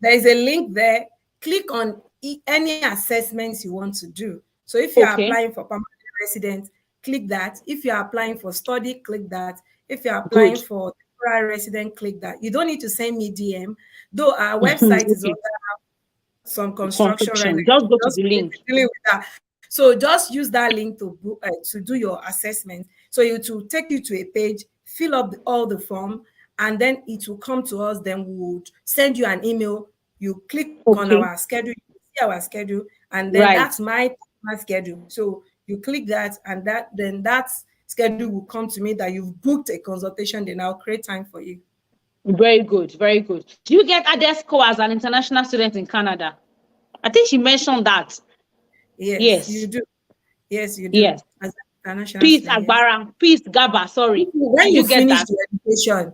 There is a link there. Click on any assessments you want to do. So if you are Okay. applying for permanent resident, click that. If you are applying for study, click that. If you are applying Good. for temporary resident, click that. You don't need to send me DM, though our website is Okay. under some construction right now. Construction. Just go to Just the link. dealing with that. So just use that link to do your assessment. So it will take you to a page, fill up all the form, and then it will come to us. Then we would send you an email. You click on Okay. our schedule, you see our schedule, and then Right. that's my schedule. So you click that, and that schedule will come to me that you've booked a consultation. Then I'll create time for you. Very good. Very good. Do you get added score as an international student in Canada? I think she mentioned that. Yes, you Yes. do. Yes, you do. Yes. As an international Peace student, yes. Agbara. Peace Gaba. Sorry. When Did you you get finish that? the education,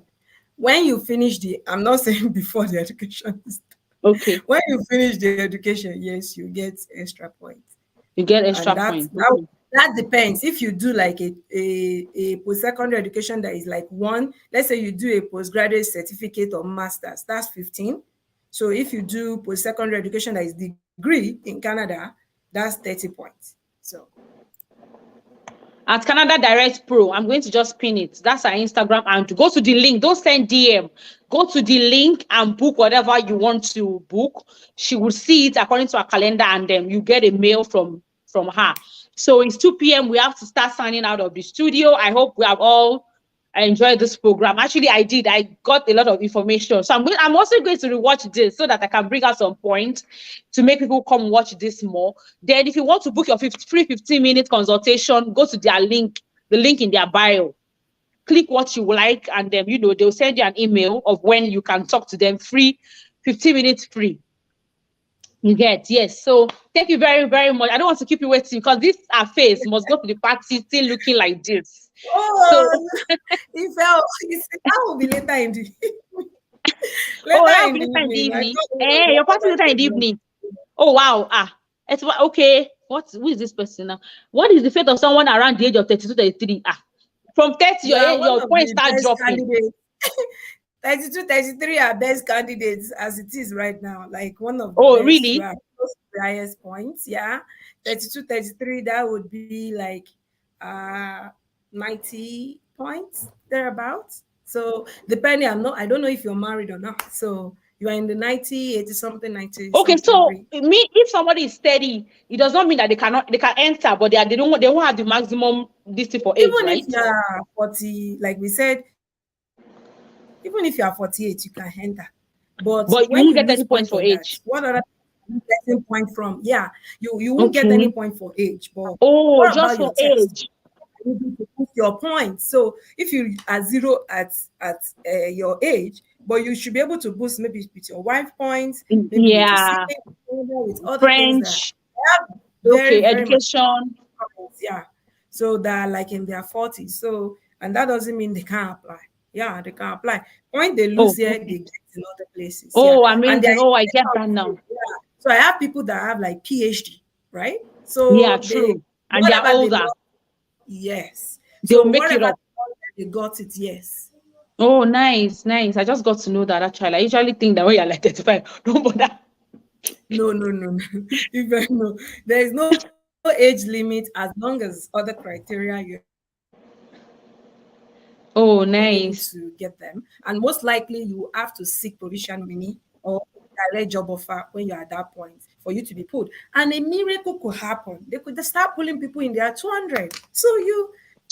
I'm not saying before the education is done. Okay. When you finish the education, yes, you get extra points. You get And extra points. that, Okay. that depends. If you do like a post-secondary education that is like one, let's say you do a postgraduate certificate or master's, that's 15. So if you do post-secondary education that is degree in Canada, that's 30 points. So At Canada Direct Pro, I'm going to just pin it. That's our Instagram. And go to the link. Don't send DM. Go to the link and book whatever you want to book. She will see it according to her calendar, and then you get a mail from her. So it's 2 p.m. We have to start signing out of the studio. I hope we have all enjoyed this program. Actually, I did. I got a lot of information. So I'm also going to rewatch this so that I can bring out some points to make people come watch this more. Then if you want to book your free 15-minute consultation, go to their link, the link in their bio. Click what you like, and then they'll send you an email of when you can talk to them free, 15 minutes free. You get, yes. So thank you very, very much. I don't want to keep you waiting because this our face must go to the party still looking like this. So that will be later in the that'll later be in the later in the evening. I evening. don't know Your what party my later in the schedule. evening. Oh wow. It's okay. Who is this person now? What is the fate of someone around the age of 32, 33? From 30, You are one your of points the start best dropping. candidates. 32, 33 are best candidates as it is right now. Like one of the Oh, best. You really? are close to the highest points. Yeah. 32, 33, that would be like uh 90 points thereabouts. So depending, I don't know if you're married or not. So you are in the 90, 80 something, 90 Okay, something so range. if somebody is steady, it does not mean that they can enter, but they won't have the maximum distance for age, Even if right? you are 40, like we said, even if you are 48, you can enter. But when you But you lose won't get point any on points that, for age. what other getting point from? Yeah, you won't get any Okay. point for age. But Oh, what just about for your test? age. You need to put your points. So if you are zero at your age, but you should be able to boost maybe with your wife points, maybe with your Yeah. sibling, with other things that French. have Okay. very much Education. points. Yeah. So they're like in their 40s. So, and that doesn't mean they can't apply. Yeah, they can apply. Point they lose Oh, here, okay. they get in other places. Yeah. Oh, And they're amazing. Oh, I get that yeah. now. So I have people that have like PhD, right? Yeah, So they true. And they're whatever they older. got, yes. They'll So make it whatever up. they got it, yes. Oh, nice, nice. I just got to know that actually. I usually think that when you're like 35, don't bother. No, no, no, no. Even no, there is no age limit as long as other criteria you're able to get them. And most likely you Oh, have to seek nice. provision money or direct job offer when you're at that point for you to be put. And a miracle could happen. They could just start pulling people in their 200. So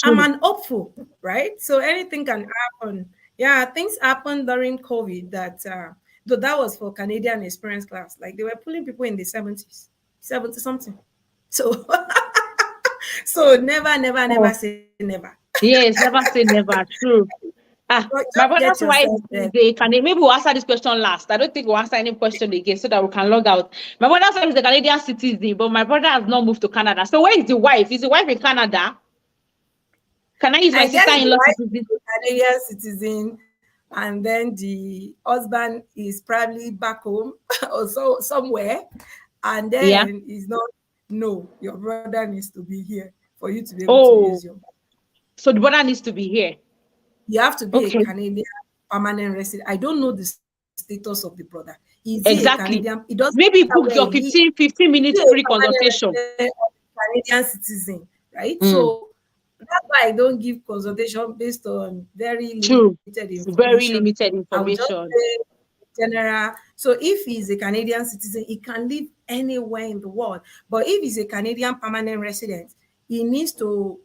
I'm an hopeful, True. right? So anything can happen. Yeah, things happened during COVID though that was for Canadian experience class. Like they were pulling people in the 70s, 70 something. So so never Oh, say never. yes, never say never. True. But My just get brother's wife yourself is there. the Canadian. Maybe we'll answer this question last. I don't think we'll answer any question again so that we can log out. My brother's wife is a Canadian citizen, but my brother has not moved to Canada. So where is the wife? Is the wife in Canada? Can I use my I guess the sister-in-law wife citizen? is a Canadian citizen, and then the husband is probably back home or so somewhere, and Yeah. then he's not. No, your brother needs to be here for you to be able to use Oh, your. so the brother needs to be here. You have to be a Okay. Canadian permanent resident. I don't know the status of the brother. Is he a Exactly. Canadian? It doesn't Maybe matter book where your he lives. 15 minutes Is he free a permanent consultation. resident or Canadian citizen, right? Mm. So that's why I don't give consultation based on very True. limited Very information. limited I would just information. say general. So if he's a Canadian citizen, he can live anywhere in the world. But if he's a Canadian permanent resident, he needs to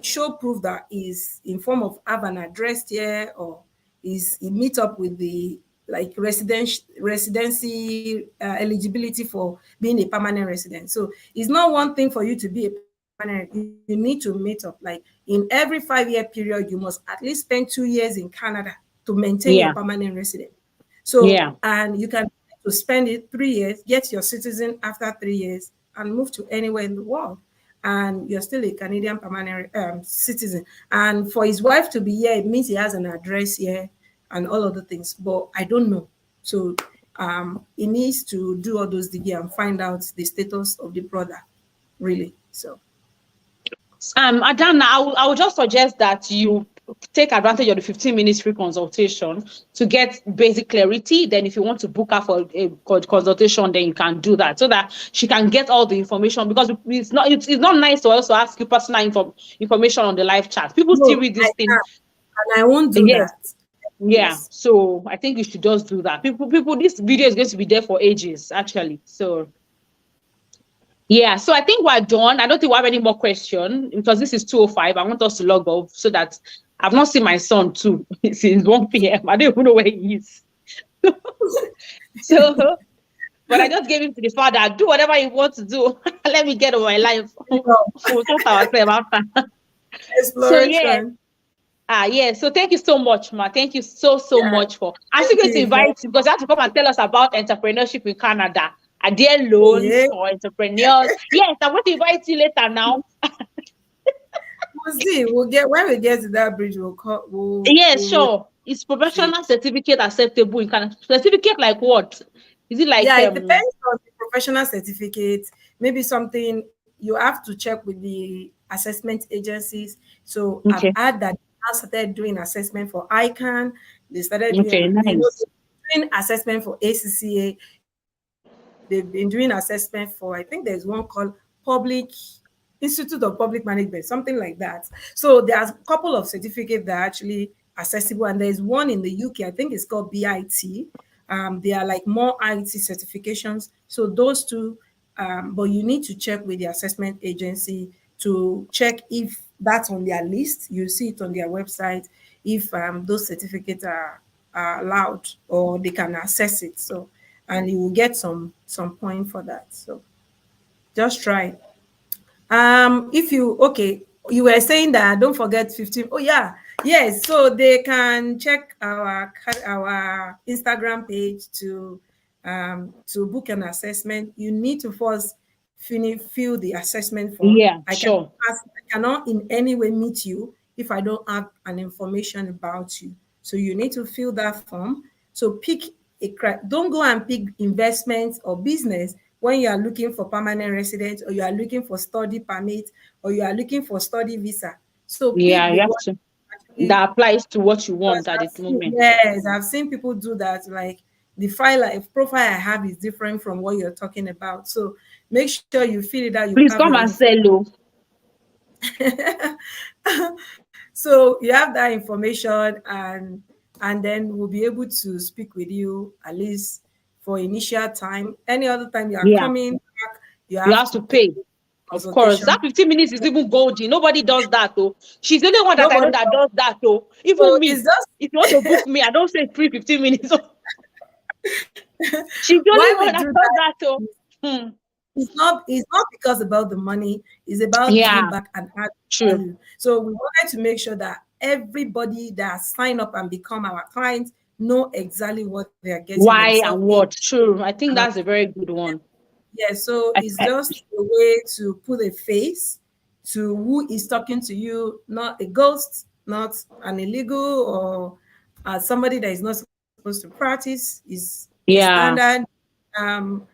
show proof that he's in form of have an address here, or he meet up with the like residency eligibility for being a permanent resident. So it's not one thing for you to be a permanent. You need to meet up. Like in every 5-year period, you must at least spend 2 years in Canada to maintain your Yeah. permanent resident. So, Yeah. and you can to spend it 3 years, get your citizen after 3 years, and move to anywhere in the world. And you're still a Canadian permanent citizen. And for his wife to be here, it means he has an address here and all other things. But I don't know. So he needs to do all those digging and find out the status of the brother, really. So Adana, I would just suggest that you take advantage of the 15 minutes free consultation to get basic clarity. Then if you want to book her for a consultation, then you can do that so that she can get all the information, because it's not nice to also ask you personal information on the live chat. People still no, read I this thing. can't, and I won't do Yes. that. Yeah. Yes. So I think you should just do that. People, this video is going to be there for ages, actually. So yeah, so I think we're done. I don't think we have any more questions because this is 2:05. I want us to log off so that I've not seen my son too since 1 p.m. I don't even know where he is. So, but I just gave him to the father. Do whatever you want to do. Let me get on my life. We'll talk ourselves after. So yeah. Exploration. Yeah. So thank you so much, Ma. Thank you so Yeah. much for. I'm still going to invite you because you have to come and tell us about entrepreneurship in Canada. Are there loans Yeah. for entrepreneurs? Yes, I'm going to invite you later now. We'll see. We'll get when we get to that bridge. We'll call. Yes, sure. Is professional certificate acceptable in Canada? Certificate like what? Is it like Yeah, it depends on the professional certificate. Maybe something you have to check with the assessment agencies. So Okay. I've had that now started doing assessment for ICANN. They started Okay, doing, nice. doing assessment for ACCA. They've been doing assessment for, I think there's one called Public Institute of Public Management, something like that. So there's a couple of certificates that are actually accessible, and there's one in the UK, I think it's called BIT. They are like more IT certifications. So those two, but you need to check with the assessment agency to check if that's on their list. You see it on their website if those certificates are allowed or they can access it. So, and you will get some point for that. So just try. If you okay, you were saying that don't forget 15. Oh yeah, yes. So they can check our Instagram page to book an assessment. You need to first fill the assessment form. Yeah, sure. I cannot in any way meet you if I don't have an information about you. So you need to fill that form. So pick don't go and pick investments or business when you are looking for permanent residence, or you are looking for study permit, or you are looking for study visa. So Yeah, pick the you have one to. That applies to what you want at the moment. yes, I've seen people do that. Like the profile I have is different from what you're talking about. So make sure you fill it out. You Please have come your and sell. So you have that information, and then we'll be able to speak with you at least for initial time. Any other time you are Yeah. coming back, you You have have to to pay. Of course. consultation. That 15 minutes is even golden. Nobody does that, though. She's the only one that I know Nobody that knows. does that, though. So Even me. it's just If you want to book me, I don't say free 15 minutes. She's the only why one we that do does that. that, though. Hmm. It's not because about the money, it's about Yeah, giving back and add true. value. So we wanted to make sure that everybody that sign up and become our clients know exactly what they are getting Why themselves and in. what? True. I think that's a very good one. Yeah, so it's I, just a way to put a face to who is talking to you, not a ghost, not an illegal or somebody that is not supposed to practice. Is a yeah. standard um,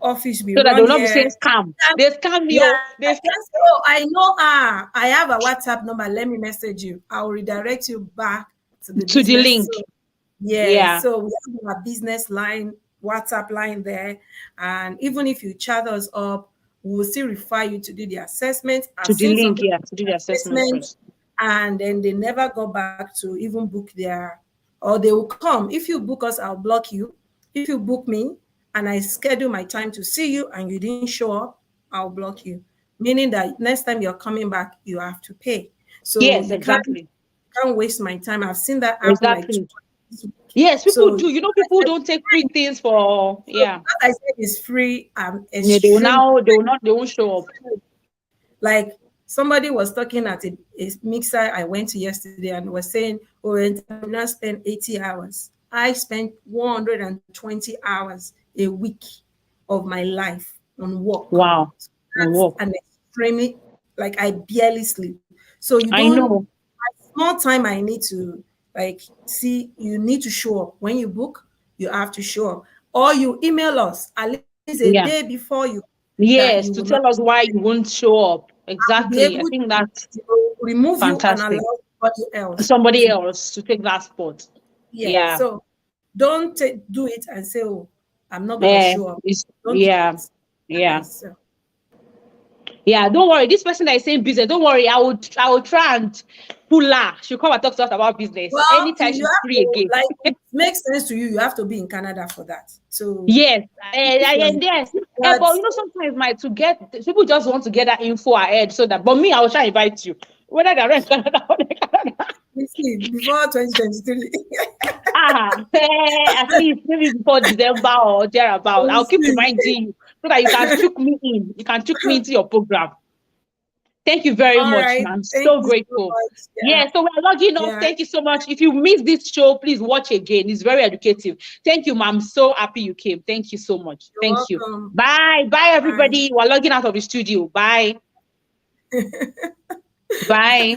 office we So that run they will not be here. saying scam. They scam Yeah, you. They I can say, oh, I know her. I have a WhatsApp number. Let me message you. I will redirect you back to the to the business. link. So Yeah, Yeah. so we have our business line, WhatsApp line there. And even if you chat us up, we will still refer you to do the assessment. I've To the seen some link, people yeah, do to do the the assessment assessment first. and then they never go back to even book their, or they will come. If you book us, I'll block you. If you book me and I schedule my time to see you and you didn't show up, I'll block you. Meaning that next time you're coming back, you have to pay. So Yes, you exactly. can't waste my time. I've seen that happen like Exactly. twice this week. Yes, people So do. You know, people don't take free things for, so yeah. because I said it's free, I'm Yeah, extremely they won't show up. like somebody was talking at a mixer I went to yesterday and was saying, oh, entrepreneurs spend 80 hours. I spent 120 hours a week of my life on work. Wow. So On that's work. an extremely, like I barely sleep. So you I don't, know. small time I need to like see, you need to show up. When you book, you have to show up. Or you email us at least a day Yeah. before you that you Yes, will to not tell us why you won't show up. be Exactly. I able think to, that's remove you and fantastic. allow somebody else Somebody to. else to take that spot. Yeah. Yeah. So don't do it and say, oh, I'm not gonna show up. Don't do Yeah. it. Yeah. Yes. So, Yeah. Don't worry. This person that is saying business, don't worry. I will try and pull her. She'll come and talk to us about business well, anytime you she's have free to again. like it makes sense to you. You have to be in Canada for that. So Yes, if you're in and yes, but that, you know sometimes my to get people just want to get that info ahead so that. But me, I will try to invite you, whether they're in Canada or in Canada. you see, before 2023. At least maybe before December or thereabout. We'll I'll keep see. reminding you so that you can chook me in. You can chook me into your program. Thank you very All much, right. man. Thank So you so grateful. much. Yeah. Yeah, so we're logging off. Yeah. Thank you so much. If you missed this show, please watch again. It's very educative. Thank you, ma'am. So happy you came. Thank you so much. You're Thank you. welcome. Bye. Bye, Bye. everybody. We're logging out of the studio. Bye. Bye.